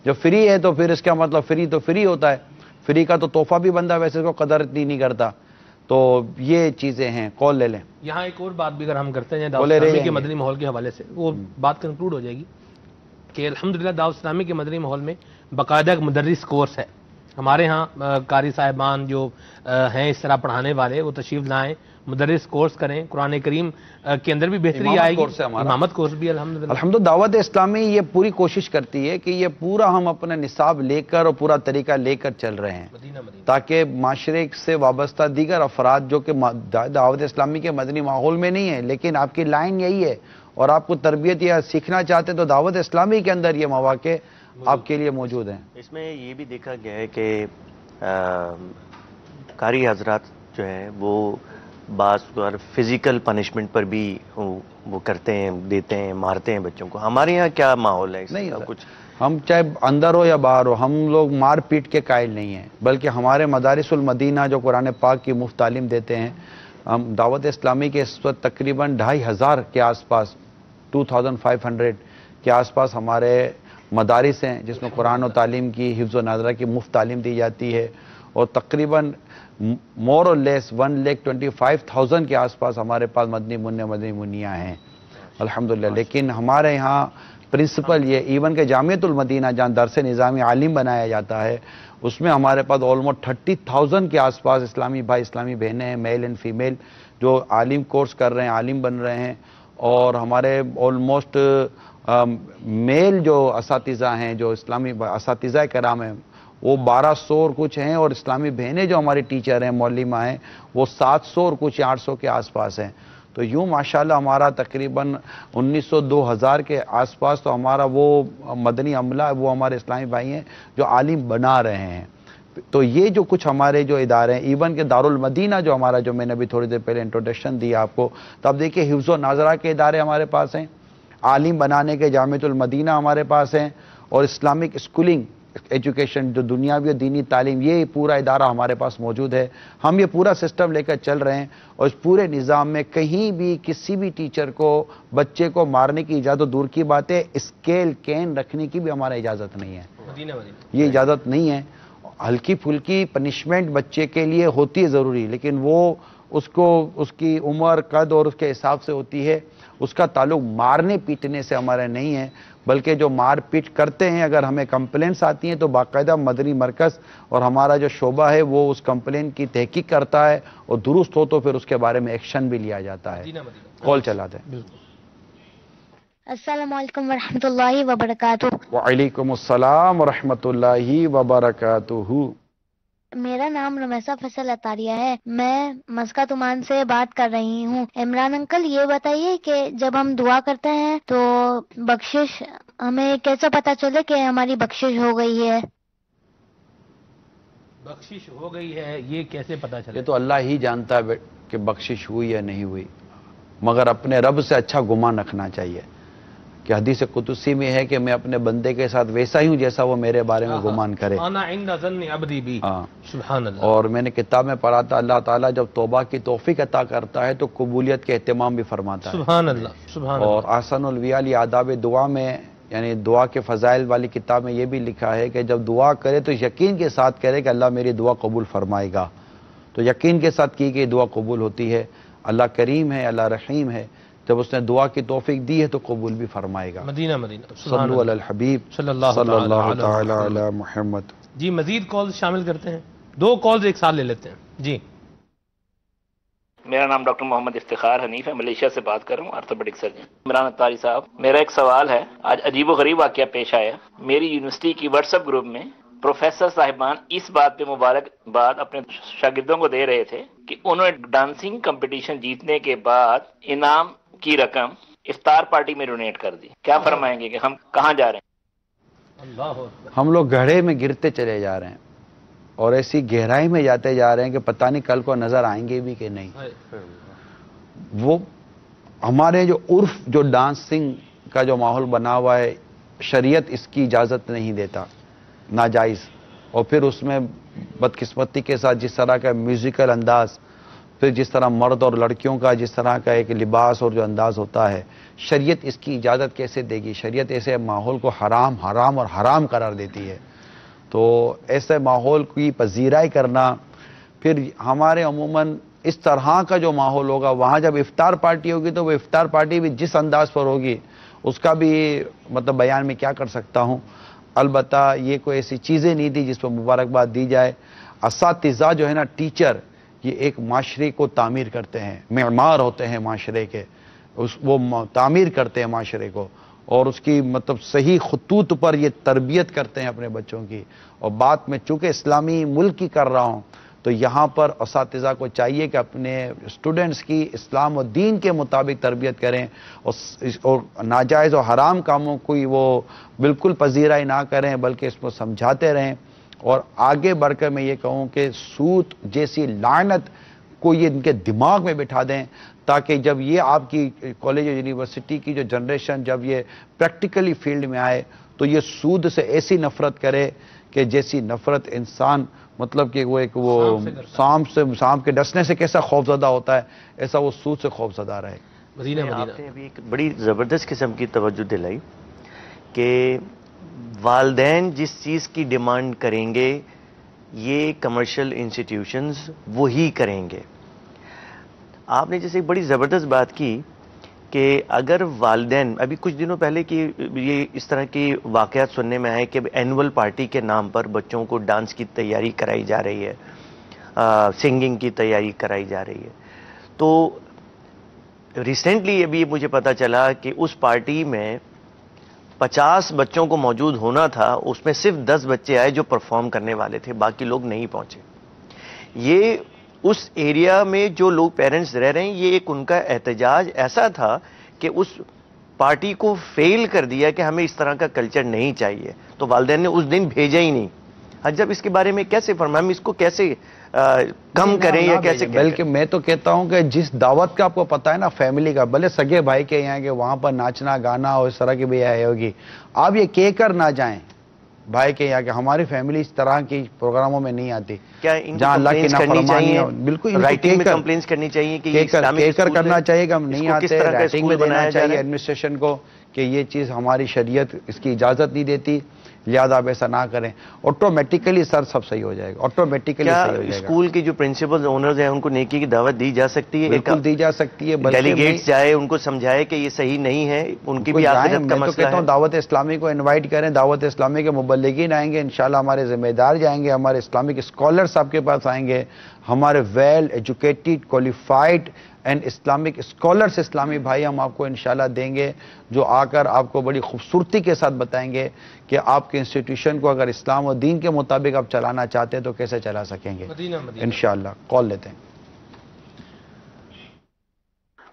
جو فری ہے تو پھر اس کا مطلب فری تو فری ہوتا ہے، فری کا تو تحفہ بھی بندہ ویسے کو قدر اتنی نہیں کرتا. تو یہ چیزیں ہیں. کال لے لیں. یہاں ایک اور بات بھی اگر ہم کرتے ہیں دعوت اسلامی کے مدنی ماحول کے حوالے سے، وہ بات کنکلوڈ ہو جائے گی کہ الحمدللہ دعوت اسلامی کے مدنی ماحول میں باقاعدہ ایک مدرس کورس ہے. ہمارے ہاں قاری صاحبان جو ہیں اس طرح پڑھانے والے وہ تشریف لائیں، مدرس کورس کریں، قرآن کریم کے اندر بھی بہتری آئے گی. امامت کورس بھی الحمدللہ دعوت اسلامی یہ پوری کوشش کرتی ہے کہ یہ پورا ہم اپنا نصاب لے کر اور پورا طریقہ لے کر چل رہے ہیں تاکہ معاشرے سے وابستہ دیگر افراد جو کہ دعوت اسلامی کے مدنی ماحول میں نہیں ہیں لیکن آپ کی لائن یہی ہے اور آپ کو تربیت یا سیکھنا چاہتے ہیں تو دعوت اسلامی کے اندر یہ مواقع آپ کے لیے موجود ہیں. اس میں یہ بھی دیکھا گیا ہے کہ قاری حضرات جو ہیں وہ بعض فزیکل پنشمنٹ پر بھی وہ کرتے ہیں، دیتے ہیں، مارتے ہیں بچوں کو. ہمارے یہاں کیا ماحول ہے؟ نہیں کچھ ہم چاہے اندر ہو یا باہر ہو ہم لوگ مار پیٹ کے قائل نہیں ہیں، بلکہ ہمارے مدارس المدینہ جو قرآن پاک کی مفت تعلیم دیتے ہیں، ہم دعوت اسلامی کے اس وقت تقریباً 2500 کے آس پاس 2500 کے آس پاس ہمارے مدارس ہیں جس میں قرآن و تعلیم کی حفظ و ناظرہ کی مفت تعلیم دی جاتی ہے، اور تقریباً مور اور لیس 1,25,000 کے آس پاس ہمارے پاس مدنی منیاں ہیں الحمدللہ. لیکن ہمارے یہاں پرنسپل یہ ایون کہ جامعۃ المدینہ جہاں درس نظامی عالم بنایا جاتا ہے اس میں ہمارے پاس آلموسٹ 30,000 کے آس پاس اسلامی بھائی اسلامی بہنیں ہیں، میل اینڈ فیمیل، جو عالم کورس کر رہے ہیں، عالم بن رہے ہیں. اور ہمارے آلموسٹ میل جو اساتذہ ہیں، جو اسلامی اساتذہ کرام ہیں وہ 1200 اور کچھ ہیں، اور اسلامی بہنیں جو ہماری ٹیچر ہیں، معلمہ ہیں، وہ 700 اور کچھ 800 کے آس پاس ہیں. تو یوں ماشاءاللہ ہمارا تقریباً 1900-2000 کے آس پاس تو ہمارا وہ مدنی عملہ وہ ہمارے اسلامی بھائی ہیں جو عالم بنا رہے ہیں. تو یہ جو کچھ ہمارے جو ادارے ہیں، ایون کہ دارالمدینہ جو ہمارا جو میں نے ابھی تھوڑی دیر پہلے انٹروڈکشن دیا آپ کو، تو اب دیکھیے حفظ و ناظرہ کے ادارے ہمارے پاس ہیں، عالم بنانے کے جامعۃ المدینہ ہمارے پاس ہیں، اور اسلامک اسکولنگ ایجوکیشن جو دنیاوی اور دینی تعلیم یہ پورا ادارہ ہمارے پاس موجود ہے. ہم یہ پورا سسٹم لے کر چل رہے ہیں، اور اس پورے نظام میں کہیں بھی کسی بھی ٹیچر کو بچے کو مارنے کی اجازت دور کی بات ہے، اسکیل کین رکھنے کی بھی ہمارا اجازت نہیں ہے، یہ اجازت نہیں ہے. ہلکی پھلکی پنشمنٹ بچے کے لیے ہوتی ہے ضروری، لیکن وہ اس کی عمر قد اور اس کے حساب سے ہوتی ہے. اس کا تعلق مارنے پیٹنے سے ہمارا نہیں ہے، بلکہ جو مار پیٹ کرتے ہیں اگر ہمیں کمپلینٹس آتی ہیں تو باقاعدہ مدنی مرکز اور ہمارا جو شعبہ ہے وہ اس کمپلین کی تحقیق کرتا ہے، اور درست ہو تو پھر اس کے بارے میں ایکشن بھی لیا جاتا ہے. کال چلاتے ہیں. السلام علیکم ورحمۃ اللہ وبرکاتہ. وعلیکم السلام ورحمۃ اللہ وبرکاتہ. میرا نام رمیسہ فصل عطاریہ ہے، میں مسکت عمان سے بات کر رہی ہوں. عمران انکل یہ بتائیے کہ جب ہم دعا کرتے ہیں تو بخشش ہمیں کیسے پتہ چلے کہ ہماری بخشش ہو گئی ہے؟ بخشش ہو گئی ہے یہ کیسے پتہ چلے؟ یہ تو اللہ ہی جانتا ہے کہ بخشش ہوئی یا نہیں ہوئی، مگر اپنے رب سے اچھا گمان رکھنا چاہیے کہ حدیث قدسی میں ہے کہ میں اپنے بندے کے ساتھ ویسا ہی ہوں جیسا وہ میرے بارے میں گمان کرے. انا عند ظن عبدی بی. سبحان اللہ. اور میں نے کتاب میں پڑھا تھا اللہ تعالیٰ جب توبہ کی توفیق عطا کرتا ہے تو قبولیت کے اہتمام بھی فرماتا ہے. سبحان اللہ. سبحان اللہ. اور احسن الویال آداب دعا میں یعنی دعا کے فضائل والی کتاب میں یہ بھی لکھا ہے کہ جب دعا کرے تو یقین کے ساتھ کرے کہ اللہ میری دعا قبول فرمائے گا. تو یقین کے ساتھ کی کہ دعا قبول ہوتی ہے. اللہ کریم ہے، اللہ رحیم ہے، جب اس نے دعا کی توفیق دی ہے تو قبول بھی فرمائے گا. مدینہ مدینہ. صلو علی الحبیب صلی اللہ تعالی علی محمد. جی مزید کالز شامل کرتے ہیں، 2 کالز ایک ساتھ لے لیتے ہیں. جی میرا نام ڈاکٹر محمد افتخار حنیف ہے، ملیشیا سے بات کر رہا ہوں، آرتھوپیڈک سرجن. عمران عطاری صاحب، میرا ایک سوال ہے. آج عجیب و غریب واقعہ پیش آیا. میری یونیورسٹی کی واٹس ایپ گروپ میں پروفیسر صاحبان اس بات پہ مبارکباد اپنے شاگردوں کو دے رہے تھے کہ انہوں نے ڈانسنگ کمپٹیشن جیتنے کے بعد انعام کی رقم افطار پارٹی میں ڈونیٹ کر دی. کیا فرمائیں گے کہ ہم کہاں جا رہے ہیں؟ ہم لوگ گڑھے میں گرتے چلے جا رہے ہیں اور ایسی گہرائی میں جاتے جا رہے ہیں کہ پتہ نہیں کل کو نظر آئیں گے بھی کہ نہیں. وہ ہمارے جو عرف جو ڈانسنگ کا جو ماحول بنا ہوا ہے، شریعت اس کی اجازت نہیں دیتا، ناجائز. اور پھر اس میں بدقسمتی کے ساتھ جس طرح کا میوزیکل انداز، پھر جس طرح مرد اور لڑکیوں کا جس طرح کا ایک لباس اور جو انداز ہوتا ہے، شریعت اس کی اجازت کیسے دے گی؟ شریعت ایسے ماحول کو حرام حرام اور حرام قرار دیتی ہے. تو ایسے ماحول کی پذیرائی کرنا، پھر ہمارے عموماً اس طرح کا جو ماحول ہوگا، وہاں جب افطار پارٹی ہوگی تو وہ افطار پارٹی بھی جس انداز پر ہوگی اس کا بھی مطلب بیان میں کیا کر سکتا ہوں. البتہ یہ کوئی ایسی چیزیں نہیں تھی جس پر مبارکباد دی جائے. اساتذہ جو ہے نا، ٹیچر، یہ ایک معاشرے کو تعمیر کرتے ہیں، معمار ہوتے ہیں معاشرے کے، وہ تعمیر کرتے ہیں معاشرے کو، اور اس کی مطلب صحیح خطوط پر یہ تربیت کرتے ہیں اپنے بچوں کی. اور بات میں چونکہ اسلامی ملک کی کر رہا ہوں تو یہاں پر اساتذہ کو چاہیے کہ اپنے اسٹوڈنٹس کی اسلام و دین کے مطابق تربیت کریں، اور ناجائز و حرام کاموں کو وہ بالکل پذیرائی نہ کریں بلکہ اس کو سمجھاتے رہیں. اور آگے بڑھ کر میں یہ کہوں کہ سود جیسی لعنت کو یہ ان کے دماغ میں بٹھا دیں، تاکہ جب یہ آپ کی کالج اور یونیورسٹی کی جو جنریشن جب یہ پریکٹیکلی فیلڈ میں آئے تو یہ سود سے ایسی نفرت کرے کہ جیسی نفرت انسان مطلب کہ وہ ایک سانپ کے ڈسنے سے کیسا خوفزدہ ہوتا ہے، ایسا وہ سود سے خوفزدہ رہے. مدینہ آپ نے ابھی ایک بڑی زبردست قسم کی توجہ دلائی کہ والدین جس چیز کی ڈیمانڈ کریں گے یہ کمرشل انسٹیٹیوشنز وہی کریں گے. آپ نے جیسے ایک بڑی زبردست بات کی کہ اگر والدین، ابھی کچھ دنوں پہلے کی یہ اس طرح کی واقعات سننے میں آئے کہ اینول پارٹی کے نام پر بچوں کو ڈانس کی تیاری کرائی جا رہی ہے، سنگنگ کی تیاری کرائی جا رہی ہے. تو ریسنٹلی ابھی مجھے پتا چلا کہ اس پارٹی میں 50 بچوں کو موجود ہونا تھا، اس میں صرف 10 بچے آئے جو پرفارم کرنے والے تھے، باقی لوگ نہیں پہنچے. یہ اس ایریا میں جو لوگ پیرنٹس رہ رہے ہیں، یہ ایک ان کا احتجاج ایسا تھا کہ اس پارٹی کو فیل کر دیا کہ ہمیں اس طرح کا کلچر نہیں چاہیے، تو والدین نے اس دن بھیجا ہی نہیں. جب اس کے بارے میں کیسے فرمائیں، ہم اس کو کیسے کم کریں یا کیسے؟ بلکہ میں تو کہتا ہوں کہ جس دعوت کا آپ کو پتا ہے نا، فیملی کا، بھلے سگے بھائی کے یہاں کہ وہاں پر ناچنا گانا اور اس طرح کی بھی آئی ہوگی، آپ یہ کہہ کر نہ جائیں بھائی کے یہاں کہ ہماری فیملی اس طرح کی پروگراموں میں نہیں آتی. کیا جہاں اللہ کی نافرمانی ہے، بالکل رائٹنگ میں کمپلینس کرنی چاہیے کہ یہ کہہ کر کرنا چاہیے کہ ہم نہیں آتے، رائٹنگ میں دینا چاہیے ایڈمنسٹریشن کو کہ یہ چیز ہماری شریعت اس کی اجازت نہیں دیتی، لہذا آپ ایسا نہ کریں. آٹومیٹیکلی سر سب صحیح ہو جائے گا، آٹومیٹیکلی صحیح ہو جائے گا. اسکول کے جو پرنسپل اونرز ہیں ان کو نیکی کی دعوت دی جا سکتی ہے، بالکل دی جا سکتی ہے. ڈیلیگیٹس جائے ان کو سمجھائے کہ یہ صحیح نہیں ہے، ان کی بھی آخرت کا مسئلہ ہے. میں تو کہتا ہوں دعوت اسلامی کو انوائٹ کریں، دعوت اسلامی کے مبلغین آئیں گے انشاءاللہ، ہمارے ذمہ دار جائیں گے، ہمارے اسلامک اسکالرس آپ کے پاس آئیں گے، ہمارے well educated qualified and Islamic scholars اسلامی بھائی ہم آپ کو انشاءاللہ دیں گے، جو آ کر آپ کو بڑی خوبصورتی کے ساتھ بتائیں گے کہ آپ کے انسٹیٹیوشن کو اگر اسلام و دین کے مطابق آپ چلانا چاہتے ہیں تو کیسے چلا سکیں گے. انشاءاللہ کال لیتے ہیں.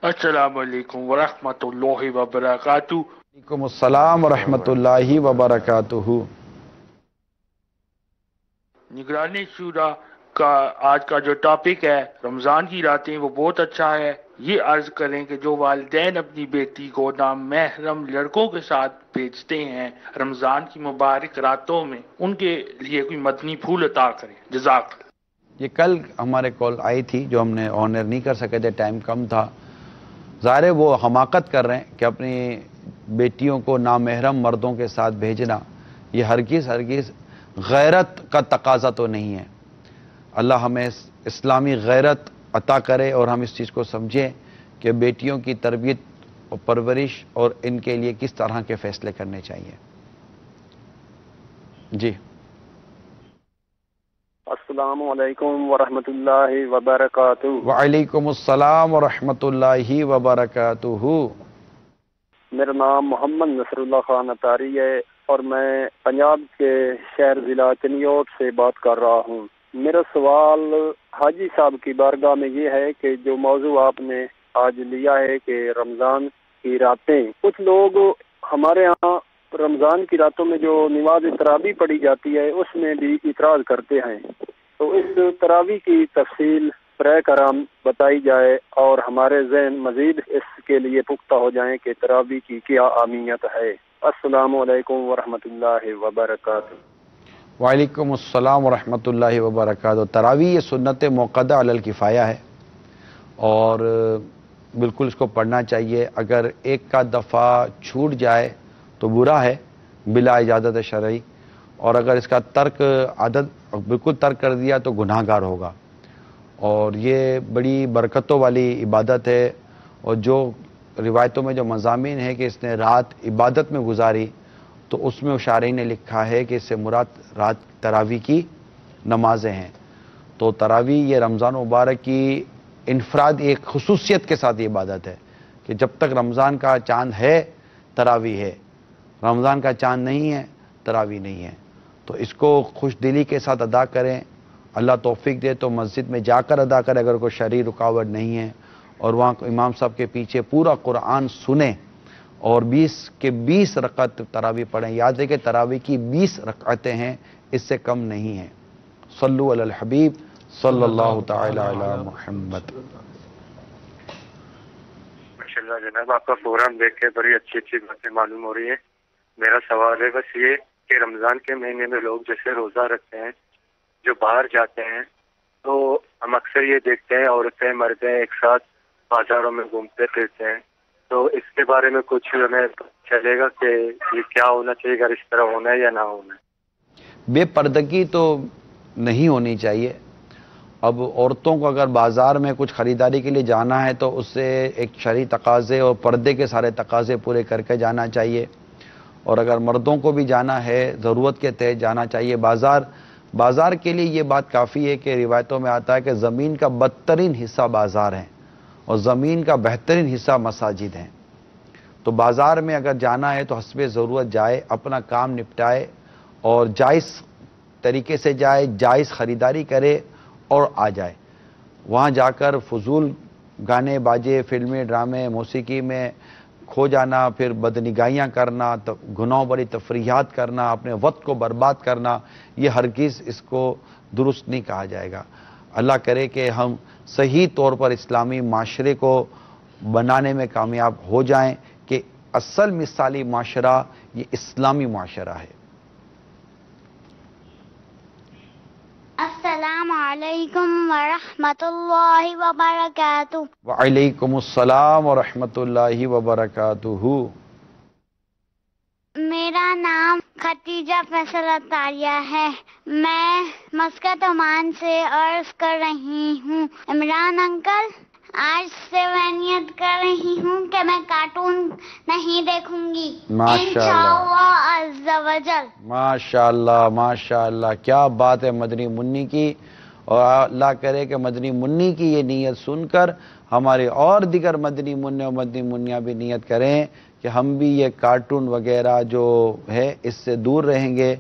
السلام علیکم ورحمۃ اللہ وبرکاتہ. وعلیکم السلام ورحمۃ اللہ وبرکاتہ. نگرانی شورا کا آج کا جو ٹاپک ہے رمضان کی راتیں، وہ بہت اچھا ہے. یہ عرض کریں کہ جو والدین اپنی بیٹی کو نامحرم لڑکوں کے ساتھ بھیجتے ہیں رمضان کی مبارک راتوں میں، ان کے لیے کوئی مدنی پھول عطا کریں. جزاک. یہ کل ہمارے کال آئی تھی جو ہم نے آنر نہیں کر سکے تھے، ٹائم کم تھا. ظاہر ہے وہ حماقت کر رہے ہیں کہ اپنی بیٹیوں کو نامحرم مردوں کے ساتھ بھیجنا یہ ہرگز غیرت کا تقاضا تو نہیں ہے. اللہ ہمیں اسلامی غیرت عطا کرے اور ہم اس چیز کو سمجھیں کہ بیٹیوں کی تربیت اور پرورش اور ان کے لیے کس طرح کے فیصلے کرنے چاہیے. جی السلام علیکم ورحمۃ اللہ وبرکاتہ. وعلیکم السلام ورحمۃ اللہ وبرکاتہ. میرا نام محمد نصر اللہ خان اطاری ہے اور میں پنجاب کے شہر ضلع چنیوٹ سے بات کر رہا ہوں. میرا سوال حاجی صاحب کی بارگاہ میں یہ ہے کہ جو موضوع آپ نے آج لیا ہے کہ رمضان کی راتیں، کچھ لوگ ہمارے ہاں رمضان کی راتوں میں جو نماز تراویح پڑھی جاتی ہے اس میں بھی اعتراض کرتے ہیں. تو اس تراویح کی تفصیل برائے کرم بتائی جائے اور ہمارے ذہن مزید اس کے لیے پختہ ہو جائیں کہ تراویح کی کیا اہمیت ہے. السلام علیکم ورحمۃ اللہ وبرکاتہ. وعلیکم السلام ورحمۃ اللہ وبرکاتہ۔ تراویح یہ سنت موقدہ علی الکفایہ ہے اور بالکل اس کو پڑھنا چاہیے۔ اگر ایک کا دفعہ چھوٹ جائے تو برا ہے بلا اجازت شرعی، اور اگر اس کا ترک عادت بالکل ترک کر دیا تو گناہ گار ہوگا۔ اور یہ بڑی برکتوں والی عبادت ہے، اور جو روایتوں میں جو مضامین ہے کہ اس نے رات عبادت میں گزاری تو اس میں شارحین نے لکھا ہے کہ اس سے مراد رات تراویح کی نمازیں ہیں۔ تو تراویح یہ رمضان مبارک کی انفراد ایک خصوصیت کے ساتھ یہ عبادت ہے کہ جب تک رمضان کا چاند ہے تراویح ہے، رمضان کا چاند نہیں ہے تراویح نہیں ہے۔ تو اس کو خوش دلی کے ساتھ ادا کریں، اللہ توفیق دے تو مسجد میں جا کر ادا کریں اگر کوئی شرعی رکاوٹ نہیں ہے، اور وہاں امام صاحب کے پیچھے پورا قرآن سنیں اور 20 رکعت تراویح پڑھیں۔ یاد رکھیں تراویح کی 20 رکعتیں ہیں، اس سے کم نہیں ہیں۔ صلو علی الحبیب صلی اللہ تعالی علی محمد۔ ماشاءاللہ جناب، آپ کا پروگرام دیکھ کے بڑی اچھی اچھی باتیں معلوم ہو رہی ہیں۔ میرا سوال ہے بس یہ کہ رمضان کے مہینے میں لوگ جیسے روزہ رکھتے ہیں، جو باہر جاتے ہیں، تو ہم اکثر یہ دیکھتے ہیں عورتیں مردیں ایک ساتھ بازاروں میں گھومتے پھرتے ہیں، تو اس کے بارے میں کچھ ہمیں چلے گا کہ یہ کیا ہونا چاہیے، اگر اس طرح ہونا ہے یا نہ ہونا ہے؟ بے پردگی تو نہیں ہونی چاہیے۔ اب عورتوں کو اگر بازار میں کچھ خریداری کے لیے جانا ہے تو اس سے ایک شرعی تقاضے اور پردے کے سارے تقاضے پورے کر کے جانا چاہیے، اور اگر مردوں کو بھی جانا ہے ضرورت کے تحت جانا چاہیے۔ بازار کے لیے یہ بات کافی ہے کہ روایتوں میں آتا ہے کہ زمین کا بدترین حصہ بازار ہے اور زمین کا بہترین حصہ مساجد ہیں۔ تو بازار میں اگر جانا ہے تو حسب ضرورت جائے، اپنا کام نپٹائے اور جائز طریقے سے جائے، جائز خریداری کرے اور آ جائے۔ وہاں جا کر فضول گانے باجے، فلمیں، ڈرامے، موسیقی میں کھو جانا، پھر بدنگاہیاں کرنا، گناہوں بری تفریحات کرنا، اپنے وقت کو برباد کرنا، یہ ہرگز اس کو درست نہیں کہا جائے گا۔ اللہ کرے کہ ہم صحیح طور پر اسلامی معاشرے کو بنانے میں کامیاب ہو جائیں کہ اصل مثالی معاشرہ یہ اسلامی معاشرہ ہے۔ السلام علیکم ورحمۃ اللہ وبرکاتہ۔ وعلیکم السلام ورحمۃ اللہ وبرکاتہ۔ میرا نام ختیجہ فیصل اطاریہ ہے، میں مسقط عمان سے عرض کر رہی ہوں۔ عمران انکل، آج سے میں نیت کر رہی ہوں کہ میں کارٹون نہیں دیکھوں گی انشاءاللہ عز و جل۔ ماشاءاللہ ماشاءاللہ، کیا بات ہے مدنی منی کی، اور اللہ کرے کہ مدنی منی کی یہ نیت سن کر ہمارے اور دیگر مدنی منع اور مدنی منیاں بھی نیت کریں کہ ہم بھی یہ کارٹون وغیرہ جو ہے اس سے دور رہیں گے۔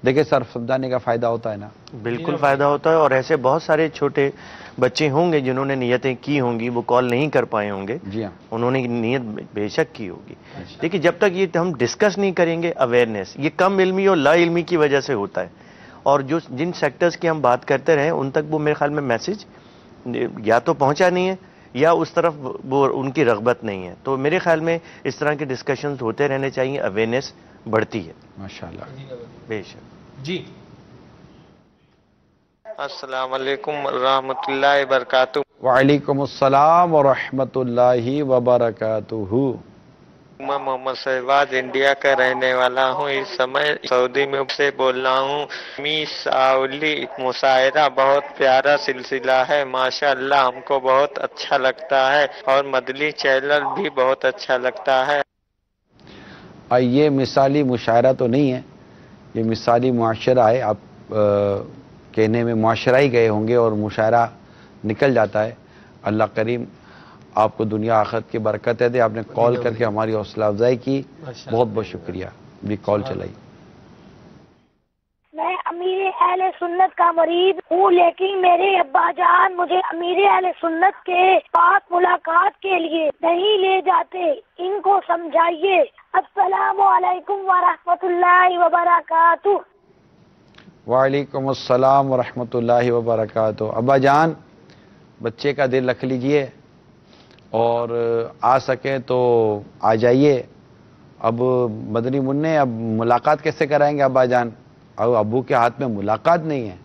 دیکھیں صرف سمجھانے کا فائدہ ہوتا ہے نا، بالکل فائدہ ہوتا ہے، اور ایسے بہت سارے چھوٹے بچے ہوں گے جنہوں نے نیتیں کی ہوں گی، وہ کال نہیں کر پائے ہوں گے، جی ہاں، انہوں نے نیت بے شک کی ہوگی۔ لیکن جب تک یہ ہم ڈسکس نہیں کریں گے، اویئرنیس یہ کم علمی اور لا علمی کی وجہ سے ہوتا ہے، اور جن سیکٹرز کی ہم بات کرتے رہے ان تک وہ میرے خیال میں میسج یا تو پہنچا نہیں ہے یا اس طرف وہ ان کی رغبت نہیں ہے۔ تو میرے خیال میں اس طرح کے ڈسکشنز ہوتے رہنے چاہیے، اویئرنیس بڑھتی ہے ماشاءاللہ۔ بے شک۔ جی السلام علیکم ورحمۃ اللہ وبرکاتہ۔ وعلیکم السلام ورحمۃ اللہ وبرکاتہ۔ میں محمد شہباز انڈیا کا رہنے والا ہوں، اس سمے سعودی میں سے بول رہا ہوں۔ می ساولی مشاعرہ بہت پیارا سلسلہ ہے، ماشاءاللہ ہم کو بہت اچھا لگتا ہے، اور مدنی چینل بھی بہت اچھا لگتا ہے۔ یہ مثالی مشاعرہ تو نہیں ہے، یہ مثالی معاشرہ ہے۔ آپ کہنے میں معاشرہ ہی گئے ہوں گے اور مشاعرہ نکل جاتا ہے۔ اللہ کریم آپ کو دنیا آخرت کی برکت دے۔ آپ نے کال کر کے ہماری حوصلہ افزائی کی، بہت بہت شکریہ۔ بھی کال چلائی۔ میں امیر اہل سنت کا مرید ہوں، لیکن میرے ابا جان مجھے امیر اہل سنت کے پاس ملاقات کے لیے نہیں لے جاتے، ان کو سمجھائیے۔ السلام علیکم ورحمۃ اللہ وبرکاتہ۔ وعلیکم السلام ورحمۃ اللہ وبرکاتہ۔ ابا جان بچے کا دل رکھ لیجئے اور آ سکیں تو آ جائیے۔ اب مدنی منع اب ملاقات کیسے کرائیں گے ابا جان؟ اب ابو کے ہاتھ میں ملاقات نہیں ہے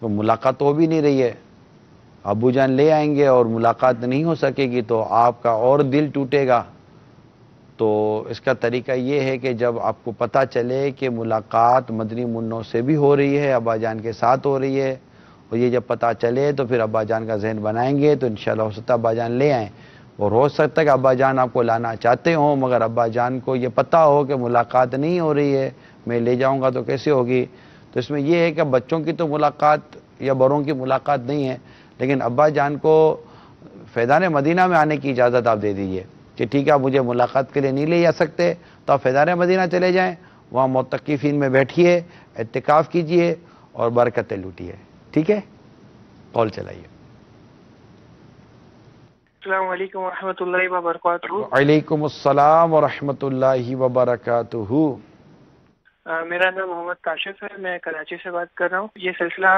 تو ملاقات ہو بھی نہیں رہی ہے. ابو جان لے آئیں گے اور ملاقات نہیں ہو سکے گی تو آپ کا اور دل ٹوٹے گا. تو اس کا طریقہ یہ ہے کہ جب آپ کو پتہ چلے کہ ملاقات مدنی منوں سے بھی ہو رہی ہے, ابا جان کے ساتھ ہو رہی ہے, اور یہ جب پتہ چلے تو پھر ابا جان کا ذہن بنائیں گے تو انشاءاللہ ہو سکتا ہے ابا جان لے آئیں. اور ہو سکتا ہے کہ ابا جان آپ کو لانا چاہتے ہوں مگر ابا جان کو یہ پتہ ہو کہ ملاقات نہیں ہو رہی ہے, میں لے جاؤں گا تو کیسے ہوگی. تو اس میں یہ ہے کہ بچوں کی تو ملاقات یا بڑوں کی ملاقات نہیں ہے, لیکن ابا جان کو فیضان مدینہ میں آنے کی اجازت آپ دے دیجئے کہ ٹھیک ہے آپ مجھے ملاقات کے لیے نہیں لے جا سکتے تو آپ فیضان مدینہ چلے جائیں, وہاں معتکفین میں بیٹھیے, اعتکاف کیجئے اور برکتیں لوٹیے. ٹھیک ہے, کال چلائیے. السلام علیکم ورحمۃ اللہ وبرکاتہ. وعلیکم السلام ورحمۃ اللہ وبرکاتہ. میرا نام محمد کاشف ہے, میں کراچی سے بات کر رہا ہوں. یہ سلسلہ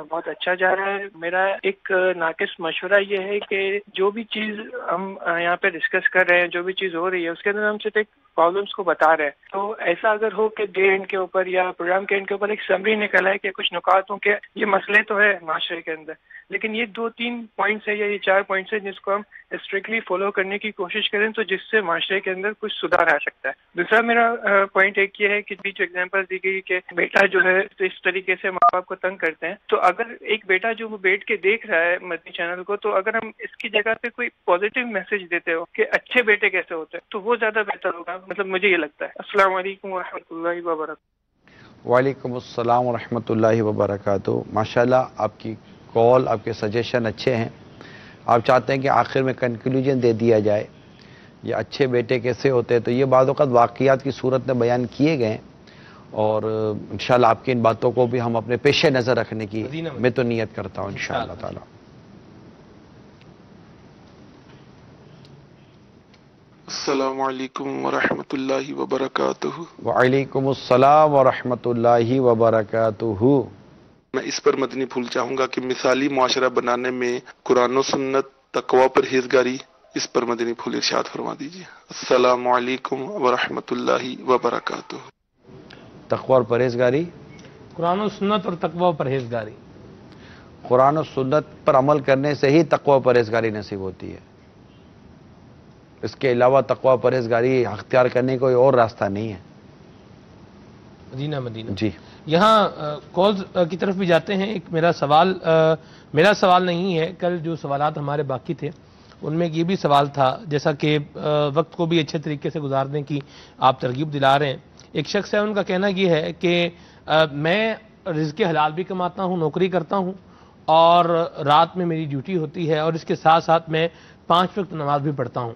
بہت اچھا جا رہا ہے. میرا ایک ناقص مشورہ یہ ہے کہ جو بھی چیز ہم یہاں پہ ڈسکس کر رہے ہیں, جو بھی چیز ہو رہی ہے اس کے اندر ہم صرف ایک پرابلمس کو بتا رہے ہیں. تو ایسا اگر ہو کہ ڈے اینڈ کے اوپر یا پروگرام کے اینڈ کے اوپر ایک سمری نکل آئے کہ کچھ نکات ہوں کہ یہ مسئلے تو ہے معاشرے کے اندر, لیکن یہ 2-3 پوائنٹس ہے یا یہ 4 پوائنٹس ہیں جس کو ہم اسٹرکٹلی فالو کرنے کی کوشش کریں تو جس سے معاشرے کے اندر کچھ سدھار آ سکتا ہے. دوسرا میرا پوائنٹ ایک یہ ہے کہ بیچ ایگزامپل دی گئی کہ بیٹا جو ہے تو اس طریقے سے ماں باپ کو تنگ کرتے ہیں, تو اگر ایک بیٹا جو وہ بیٹھ کے دیکھ رہا ہے مدنی چینل کو, تو اگر ہم اس کی جگہ پہ کوئی پازیٹیو میسج دیتے ہو کہ اچھے بیٹے کیسے ہوتے ہیں تو وہ زیادہ بہتر ہوگا, مطلب مجھے یہ لگتا ہے. السلام علیکم ورحمۃ اللہ وبرکاتہ. وعلیکم السلام ورحمۃ اللہ وبرکاتہ. ماشاءاللہ آپ کی کال, آپ کے سجیشن اچھے ہیں. آپ چاہتے ہیں کہ آخر میں کنکلوژن دے دیا جائے یہ اچھے بیٹے کیسے ہوتے ہیں, تو یہ بعض اوقات واقعات کی صورت میں بیان کیے گئے اور انشاءاللہ آپ کی ان باتوں کو بھی ہم اپنے پیش نظر رکھنے کی میں تو نیت کرتا ہوں انشاءاللہ تعالی. السلام علیکم ورحمۃ اللہ وبرکاتہ. وعلیکم السلام ورحمۃ اللہ وبرکاتہ. میں اس پر مدنی پھول چاہوں گا کہ مثالی معاشرہ بنانے میں قرآن و سنت, تقوی پرہیزگاری, اس پر مدنی پھول ارشاد فرما دیجیے. السلام علیکم ورحمۃ اللہ وبرکاتہ. تقوی اور پرہیزگاری, قرآن و سنت اور تقوی و پرہیزگاری. قرآن و سنت پر عمل کرنے سے ہی تقوی و پرہیزگاری نصیب ہوتی ہے. اس کے علاوہ تقوی و پرہیزگاری اختیار کرنے کوئی اور راستہ نہیں ہے. مدینہ مدینہ. جی, یہاں کالز کی طرف بھی جاتے ہیں. ایک میرا سوال نہیں ہے, کل جو سوالات ہمارے باقی تھے ان میں یہ بھی سوال تھا, جیسا کہ وقت کو بھی اچھے طریقے سے گزارنے کی آپ ترغیب دلا رہے ہیں. ایک شخص ہے, ان کا کہنا یہ ہے کہ میں رزق حلال بھی کماتا ہوں, نوکری کرتا ہوں اور رات میں میری ڈیوٹی ہوتی ہے اور اس کے ساتھ ساتھ میں 5 وقت نماز بھی پڑھتا ہوں,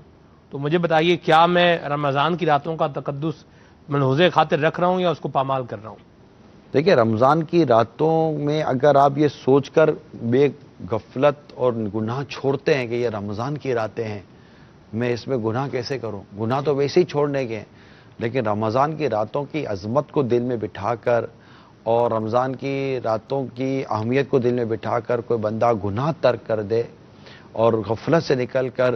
تو مجھے بتائیے کیا میں رمضان کی راتوں کا تقدس ملحوظ خاطر رکھ رہا ہوں یا اس کو پامال کر رہا ہوں؟ دیکھیں, رمضان کی راتوں میں اگر آپ یہ سوچ کر بے غفلت اور گناہ چھوڑتے ہیں کہ یہ رمضان کی راتیں ہیں, میں اس میں گناہ کیسے کروں, گناہ تو ویسے ہی چھوڑنے کے ہیں, لیکن رمضان کی راتوں کی عظمت کو دل میں بٹھا کر اور رمضان کی راتوں کی اہمیت کو دل میں بٹھا کر کوئی بندہ گناہ ترک کر دے اور غفلت سے نکل کر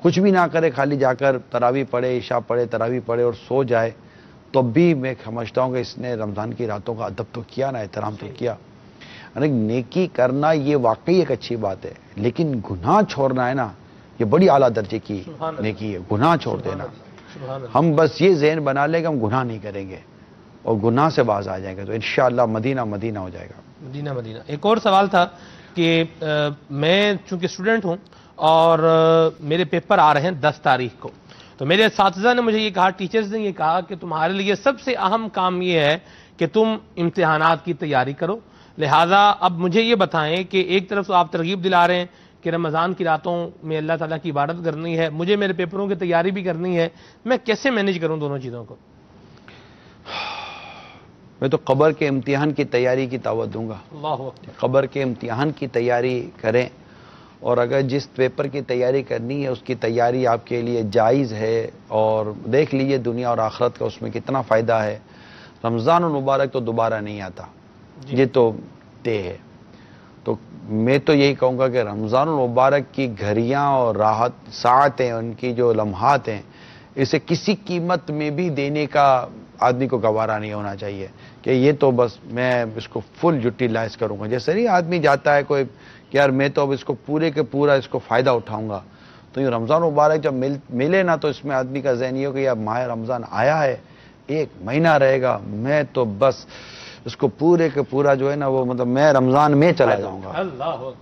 کچھ بھی نہ کرے, خالی جا کر تراویح پڑھے, عشاء پڑھے, تراویح پڑھے اور سو جائے, تو بھی میں سمجھتا ہوں کہ اس نے رمضان کی راتوں کا ادب تو کیا نا, احترام تو کیا. نیکی کرنا یہ واقعی ایک اچھی بات ہے, لیکن گناہ چھوڑنا ہے نا, یہ بڑی اعلیٰ درجے کی نیکی ہے, گناہ چھوڑ دینا. ہم بس یہ ذہن بنا لیں کہ ہم گناہ نہیں کریں گے اور گناہ سے باز آ جائیں گے تو انشاءاللہ مدینہ مدینہ ہو جائے گا. مدینہ مدینہ. ایک اور سوال تھا کہ میں چونکہ اسٹوڈنٹ ہوں اور میرے پیپر آ رہے ہیں 10 تاریخ کو, تو میرے اساتذہ نے مجھے یہ کہا, ٹیچرز نے یہ کہا کہ تمہارے لیے سب سے اہم کام یہ ہے کہ تم امتحانات کی تیاری کرو. لہٰذا اب مجھے یہ بتائیں کہ ایک طرف تو آپ ترغیب دلا رہے ہیں کہ رمضان کی راتوں میں اللہ تعالیٰ کی عبادت کرنی ہے, مجھے میرے پیپروں کی تیاری بھی کرنی ہے, میں کیسے مینیج کروں دونوں چیزوں کو؟ میں تو قبر کے امتحان کی تیاری کی دعوت دوں گا. قبر کے امتحان کی تیاری کریں, اور اگر جس پیپر کی تیاری کرنی ہے اس کی تیاری آپ کے لیے جائز ہے اور دیکھ لیجئے دنیا اور آخرت کا اس میں کتنا فائدہ ہے. رمضان المبارک تو دوبارہ نہیں آتا, یہ تو طے ہے. تو میں تو یہی کہوں گا کہ رمضان المبارک کی گھڑیاں اور راحت ساعتیں, ان کی جو لمحات ہیں, اسے کسی قیمت میں بھی دینے کا آدمی کو گوارا نہیں ہونا چاہیے کہ یہ تو بس میں اس کو فل یوٹیلائز کروں گا. جیسے نہیں آدمی جاتا ہے کوئی کہ یار میں تو اب اس کو پورے کے پورا اس کو فائدہ اٹھاؤں گا. تو یہ رمضان مبارک جب ملے نا تو اس میں آدمی کا ذہن یہ ہو کہ یار ماہ رمضان آیا ہے، 1 مہینہ رہے گا، میں تو بس اس کو پورے کے پورا جو ہے نا وہ مطلب میں رمضان میں چلا جاؤں گا،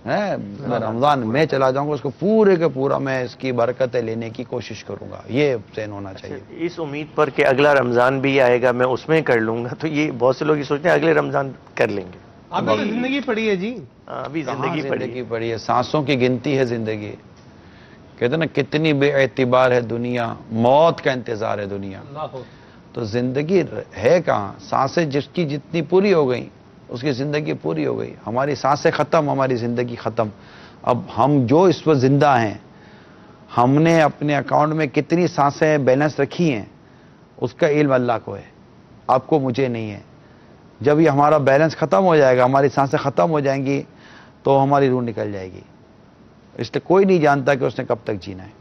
میں رمضان میں چلا جاؤں گا، اس کو پورے کے پورا میں اس کی برکتیں لینے کی کوشش کروں گا. یہ ذہن ہونا چاہیے. اس امید پر کہ اگلا رمضان بھی آئے گا میں اس میں کر لوں گا، تو یہ بہت سے لوگ یہ سوچتے ہیں اگلے رمضان کر لیں گے. ابھی زندگی پڑی ہے جی، ابھی زندگی پڑی ہے، سانسوں کی گنتی ہے زندگی. کہتے نا کتنی بے اعتبار ہے دنیا، موت کا انتظار ہے دنیا. تو زندگی ہے کہاں؟ سانسیں جس کی جتنی پوری ہو گئی اس کی زندگی پوری ہو گئی. ہماری سانسیں ختم، ہماری زندگی ختم. اب ہم جو اس وقت زندہ ہیں، ہم نے اپنے اکاؤنٹ میں کتنی سانسیں بیلنس رکھی ہیں اس کا علم اللہ کو ہے، آپ کو مجھے نہیں ہے. جب یہ ہمارا بیلنس ختم ہو جائے گا، ہماری سانسیں ختم ہو جائیں گی تو ہماری روح نکل جائے گی. اس لیے کوئی نہیں جانتا کہ اس نے کب تک جینا ہے.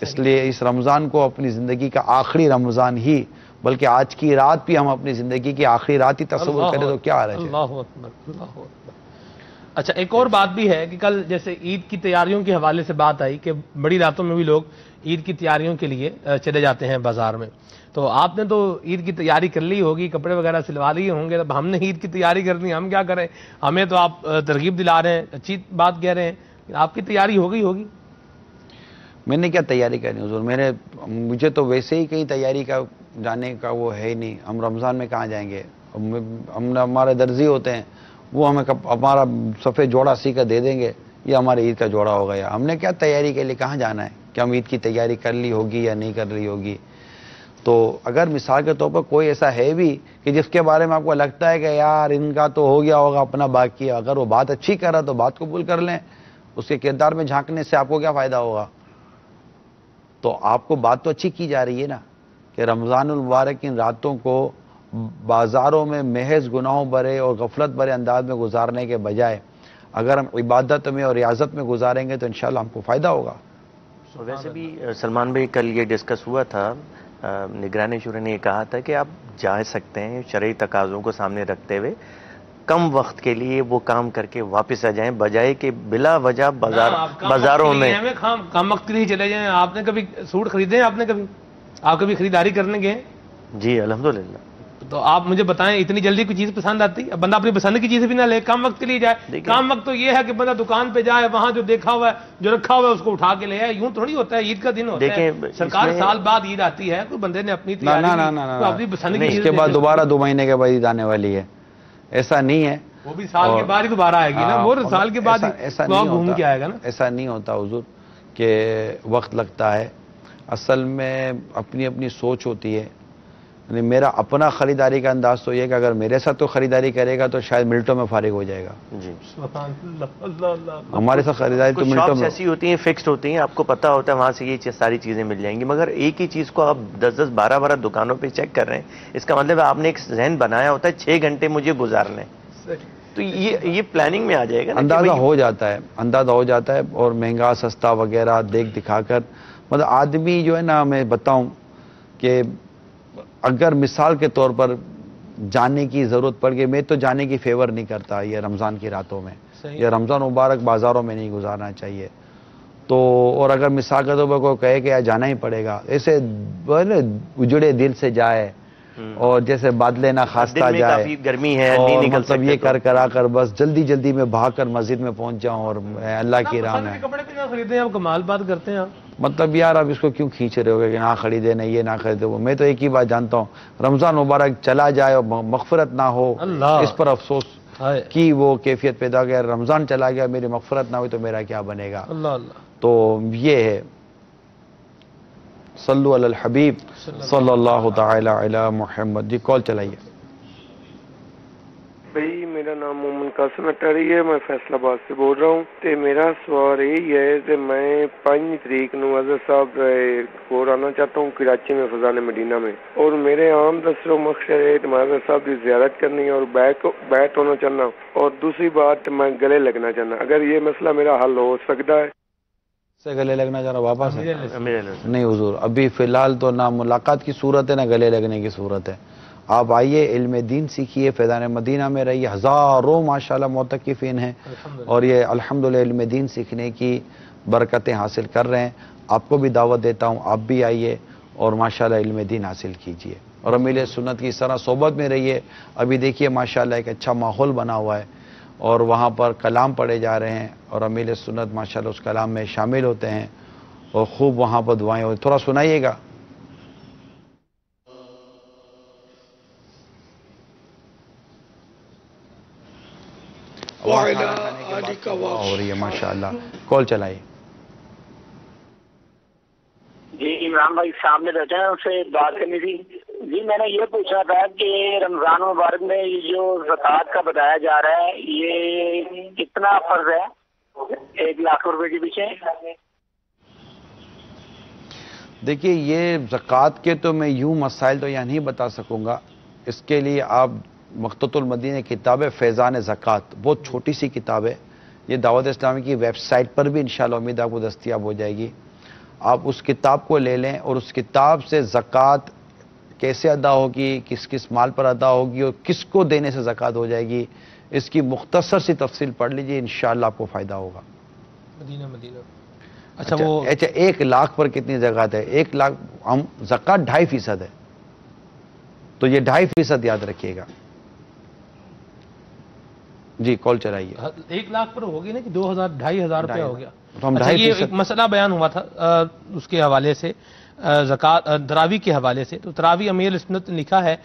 اس لیے اس رمضان کو اپنی زندگی کا آخری رمضان ہی، بلکہ آج کی رات بھی ہم اپنی زندگی کی آخری رات ہی تصور کریں تو کیا حرج ہے. اللہ اکبر، اللہ اکبر. اچھا ایک اور بات بھی ہے کہ کل جیسے عید کی تیاریوں کے حوالے سے بات آئی کہ بڑی راتوں میں بھی لوگ عید کی تیاریوں کے لیے چلے جاتے ہیں بازار میں. تو آپ نے تو عید کی تیاری کر لی ہوگی، کپڑے وغیرہ سلوا لیے ہوں گے. اب ہم نے عید کی تیاری کرنی، ہم کیا کریں؟ ہمیں تو آپ ترغیب دلا رہے ہیں، اچھی بات کہہ رہے ہیں. آپ کی تیاری ہو گئی ہوگی؟ میں نے کیا تیاری کرنی حضور، مجھے تو ویسے ہی کہیں تیاری کا جانے کا وہ ہے ہی نہیں. ہم رمضان میں کہاں جائیں گے؟ ہمارے درزی ہوتے ہیں، وہ ہمیں ہمارا سفید جوڑا سی کر دے دیں گے، یہ ہمارے عید کا جوڑا ہو گیا. ہم نے کیا تیاری کے لیے کہاں جانا ہے کہ ہم عید کی تیاری کر لی ہوگی یا نہیں کر رہی ہوگی. تو اگر مثال کے طور پر کوئی ایسا ہے بھی کہ جس کے بارے میں آپ کو لگتا ہے کہ یار ان کا تو ہو گیا ہوگا اپنا باقی، اگر وہ بات اچھی کر رہا تو بات قبول کر لیں. اس کے کردار میں جھانکنے سے آپ کو کیا فائدہ ہوگا؟ تو آپ کو بات تو اچھی کی جا رہی ہے نا کہ رمضان المبارک ان راتوں کو بازاروں میں محض گناہوں بھرے اور غفلت بھرے انداز میں گزارنے کے بجائے اگر ہم عبادت میں اور ریاضت میں گزاریں گے تو انشاءاللہ ہم کو فائدہ ہوگا. ویسے بھی سلمان بھائی کل یہ ڈسکس ہوا تھا، نگران شورا نے یہ کہا تھا کہ آپ جا سکتے ہیں شرعی تقاضوں کو سامنے رکھتے ہوئے کم وقت کے لیے وہ کام کر کے واپس آ جائیں، بجائے کہ بلا وجہ بازاروں میں کم وقت کے لیے چلے جائیں. آپ نے کبھی سوٹ خریدے ہیں؟ آپ کبھی خریداری کرنے گئے؟ جی الحمدللہ. تو آپ مجھے بتائیں اتنی جلدی کوئی چیز پسند آتی ہے؟ بندہ اپنی پسند کی چیز بھی نہ لے، کم وقت کے لیے جائے. کم وقت تو یہ ہے کہ بندہ دکان پہ جائے، وہاں جو دیکھا ہوا ہے جو رکھا ہوا ہے اس کو اٹھا کے لے آئے. یوں تھوڑی ہوتا ہے، عید کا دن ہوتا ہے. سرکار سال بعد عید آتی ہے، کوئی بندے نے اپنی اپنی پسند کی چیز، اس کے بعد دوبارہ 2 مہینے کے بعد عید آنے والی ہے. ایسا نہیں ہے، وہ بھی سال کے بعد ہی دوبارہ آئے گی نا، وہ سال کے بعد گھوم کے آئے گا نا. ایسا نہیں ہوتا حضور کہ وقت لگتا ہے. اصل میں اپنی اپنی سوچ ہوتی ہے. یعنی میرا اپنا خریداری کا انداز تو یہ کہ اگر میرے ساتھ تو خریداری کرے گا تو شاید منٹوں میں فارغ ہو جائے گا. جی ہمارے ساتھ خریداری تو منٹوں میں ایسی ہوتی ہیں، فکسڈ ہوتی ہیں، آپ کو پتا ہوتا ہے وہاں سے یہ ساری چیزیں مل جائیں گی. مگر ایک ہی چیز کو آپ 10 12 دکانوں پہ چیک کر رہے ہیں، اس کا مطلب آپ نے ایک ذہن بنایا ہوتا ہے 6 گھنٹے مجھے گزارنے، تو یہ پلاننگ میں آ جائے گا. اندازہ ہو جاتا ہے اور مہنگا سستا وغیرہ دیکھ دکھا کر مطلب آدمی جو ہے نا، میں بتاؤں کہ اگر مثال کے طور پر جانے کی ضرورت پڑ گئی، میں تو جانے کی فیور نہیں کرتا یہ رمضان کی راتوں میں. یہ رمضان مبارک بازاروں میں نہیں گزارنا چاہیے. تو اور اگر مثال کے طور پر کوئی کہے کہ جانا ہی پڑے گا، ایسے اجڑے دل سے جائے اور جیسے بادلے نہ خواستہ جائے، گرمی ہے اور مطلب یہ کرا کر بس جلدی میں بھاگ کر مسجد میں پہنچ جاؤں اور اللہ کی راہ میں. کپڑے بھی نہ خریدیں، آپ کمال بات کرتے ہیں. مطلب یار آپ اس کو کیوں کھینچ رہے ہو کہ نہ خریدے نہ یہ نہ خریدے وہ. میں تو ایک ہی بات جانتا ہوں، رمضان مبارک چلا جائے اور مغفرت نہ ہو، اس پر افسوس کی وہ کیفیت پیدا گیا. رمضان چلا گیا، میری مغفرت نہ ہوئی تو میرا کیا بنے گا. تو یہ ہے. صلو علی الحبیب صلی اللہ تعالی علی محمد. جی کال چلائیے. بھائی میرا نام محمد قاسم اٹاری ہے، میں فیصل آباد سے بول رہا ہوں. تے میرا سوال یہی ہے کہ میں 5 تاریخ نو حضرت صاحب کو آنا چاہتا ہوں کراچی میں فضان مدینہ میں، اور میرے عام دسر و مقصد ہے کہ میں حضرت صاحب کی زیارت کرنی اور بیت ہونا چاہنا، اور دوسری بات میں گلے لگنا چاہنا. اگر یہ مسئلہ میرا حل ہو سکتا ہے سے گلے لگنا چاہ رہا واپس ہے؟ نہیں حضور، ابھی فی الحال تو نہ ملاقات کی صورت ہے نہ گلے لگنے کی صورت ہے. آپ آئیے، علم دین سیکھیے، فیضان مدینہ میں رہیے، ہزاروں ماشاءاللہ معتکفین ہیں اور یہ الحمدللہ علم دین سیکھنے کی برکتیں حاصل کر رہے ہیں۔ آپ کو بھی دعوت دیتا ہوں، آپ بھی آئیے اور ماشاءاللہ علم دین حاصل کیجئے اور امیل سنت کی اس طرح صحبت میں رہیے۔ ابھی دیکھیے ماشاءاللہ ایک اچھا ماحول بنا ہوا ہے اور وہاں پر کلام پڑھے جا رہے ہیں اور امیل سنت ماشاءاللہ اس کلام میں شامل ہوتے ہیں اور خوب وہاں پر دعائیں ہوتی۔ تھوڑا سنائیے گا۔ ہو رہی ہے ماشاءاللہ، کال چلائیے۔ جی عمران بھائی سامنے بیٹھے ہیں، ان سے بات کرنی تھی۔ جی میں نے یہ پوچھنا تھا کہ رمضان مبارک میں یہ جو زکوٰۃ کا بتایا جا رہا ہے یہ کتنا فرض ہے 1,00,000 روپے کے پیچھے؟ دیکھیے یہ زکوٰۃ کے تو میں یوں مسائل تو یہاں نہیں بتا سکوں گا، اس کے لیے آپ مختصر المدینہ کتاب ہے فیضان زکوٰۃ، بہت چھوٹی سی کتاب ہے، یہ دعوت اسلامی کی ویب سائٹ پر بھی انشاءاللہ امید آپ کو دستیاب ہو جائے گی۔ آپ اس کتاب کو لے لیں اور اس کتاب سے زکوٰۃ کیسے ادا ہوگی، کس کس مال پر ادا ہوگی اور کس کو دینے سے زکوٰۃ ہو جائے گی، اس کی مختصر سی تفصیل پڑھ لیجئے، انشاءاللہ آپ کو فائدہ ہوگا۔ مدینہ اچھا وہ 1,00,000 پر کتنی زکوٰۃ ہے؟ 1,00,000 ہم زکوٰۃ 2.5% ہے، تو یہ 2.5% یاد رکھیے گا۔ جی کال چلائیے۔ 1,00,000 پر ہوگی نا کہ 2,000 روپیہ ہو گیا۔ تو ہم اچھا یہ 2.5% ایک مسئلہ بیان ہوا تھا اس کے حوالے سے، زکوٰۃ تراویح کے حوالے سے، تو تراویح امیر سنت نے لکھا ہے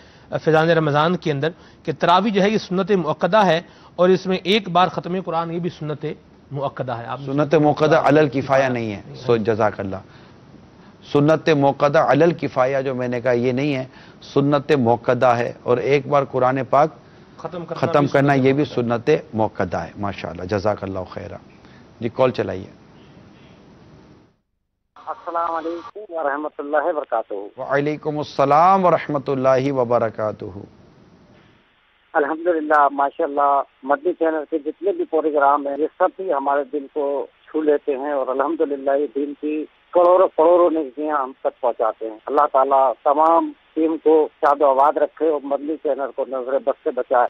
فیضان رمضان کے اندر کہ تراویح جو ہے یہ سنت مؤکدہ ہے اور اس میں ایک بار ختم قرآن یہ بھی سنت مؤکدہ ہے۔ سنت موقدہ علی الکفایہ نہیں ہے، سو جزاک اللہ۔ سنت موقدہ علی الکفایہ جو میں نے کہا یہ نہیں ہے، سنت موقدہ ہے اور ایک بار قرآن پاک ختم کرنا یہ بھی سنت موقدہ ہے۔ ماشاءاللہ جزاک اللہ خیرہ۔ جی کال چلائیے۔ السلام علیکم ورحمۃ اللہ وبرکاتہ۔ وعلیکم السلام ورحمۃ اللہ وبرکاتہ۔ الحمدللہ ماشاءاللہ مدنی چینل کے جتنے بھی پروگرام ہیں یہ سب بھی ہمارے دل کو چھو لیتے ہیں اور الحمدللہ یہ دین کی کروڑوں نیکیاں ہم تک پہنچاتے ہیں۔ اللہ تعالیٰ تمام ٹیم کو شاد و آباد رکھے اور مدنی چینل کو نظر بد سے بچائے۔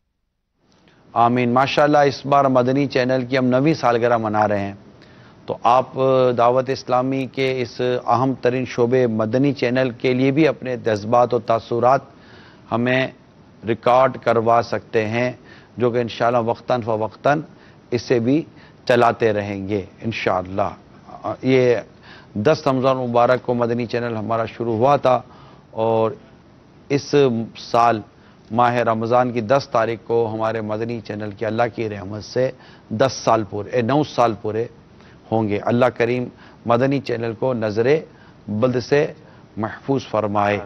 آمین۔ ماشاءاللہ اس بار مدنی چینل کی ہم 9ویں سالگرہ منا رہے ہیں، تو آپ دعوت اسلامی کے اس اہم ترین شعبے مدنی چینل کے لیے بھی اپنے جذبات و تاثرات ہمیں ریکارڈ کروا سکتے ہیں، جو کہ انشاءاللہ وقتاً فوقتاً اسے بھی چلاتے رہیں گے انشاءاللہ۔ یہ 10 رمضان مبارک کو مدنی چینل ہمارا شروع ہوا تھا اور اس سال ماہ رمضان کی 10 تاریخ کو ہمارے مدنی چینل کی اللہ کی رحمت سے 9 سال پورے ہوں گے۔ اللہ کریم مدنی چینل کو نظر بد سے محفوظ فرمائے۔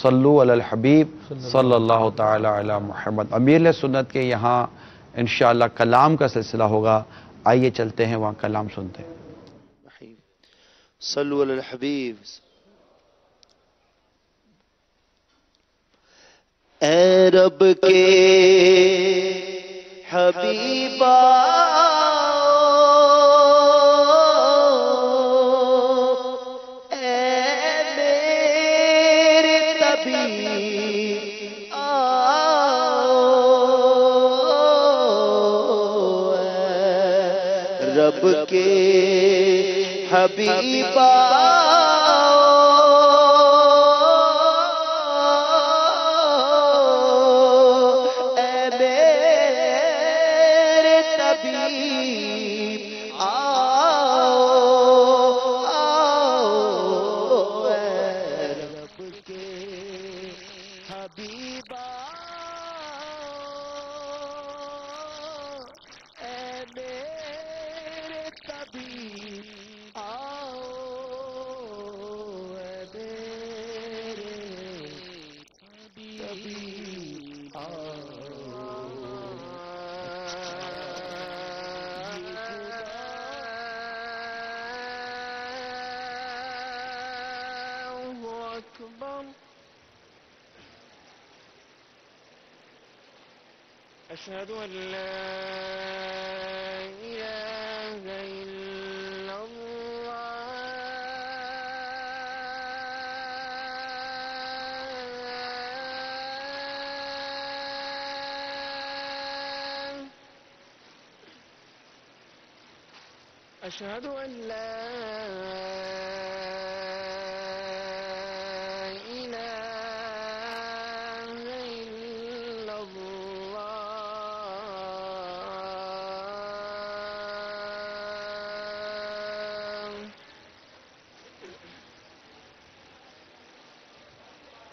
صلو علی الحبیب صلی اللہ تعالی علی محمد۔ امیر سنت کے یہاں انشاءاللہ کلام کا سلسلہ ہوگا، آئیے چلتے ہیں وہاں کلام سنتے ہیں۔ صلو علی الحبیب۔ اے رب کے حبیبا رب کے حبیبا اے میرے طبیب آؤ اے رب کے حبیبا أشهد أن لا إله إلا الله أشهد أن لا إله إلا الله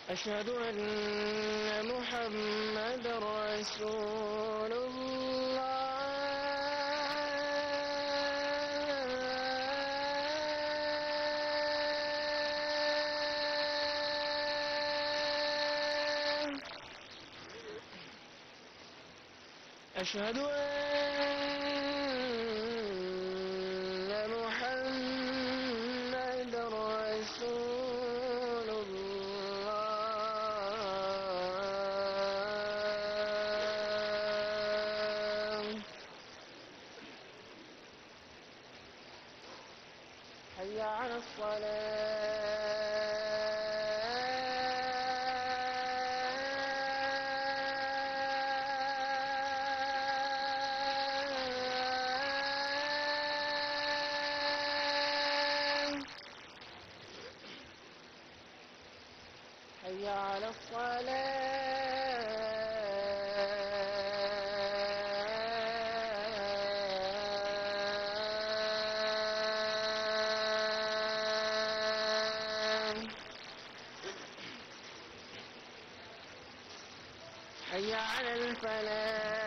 أشهد أن محمد رسول الله أشهد أن محمد رسول الله حي على الصلاة حي على الصلاة حي على الفلاح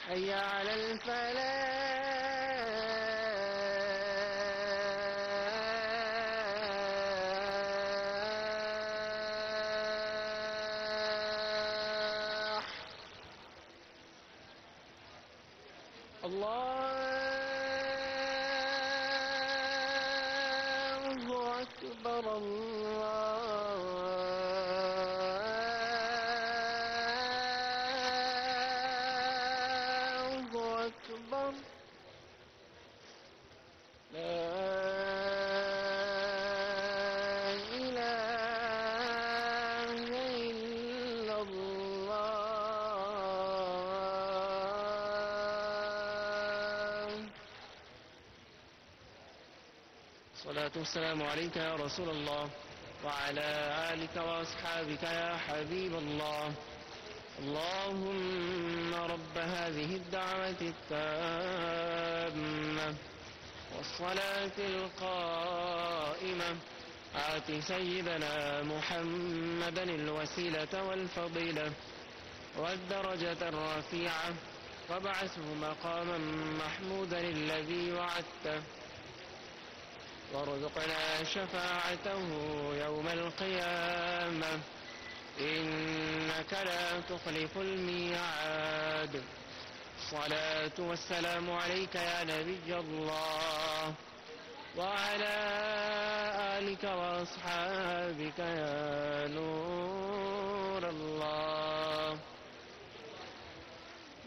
حي على الفلاح الله أكبر الله أكبر لا إله إلا الله الصلاة والسلام عليك يا رسول الله وعلى آلك وأصحابك يا حبيب الله اللهم رب هذه الدعوة التامة والصلاة القائمة آت سيدنا محمدا الوسيلة والفضيلة والدرجة الرفيعة وابعثه مقاما محمودا الذي وعدته وارزقنا شفاعته يوم القيامة إنك لا تخلف الميعاد الصلاة والسلام عليك يا نبي الله وعلى آلك وأصحابك يا نور الله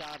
4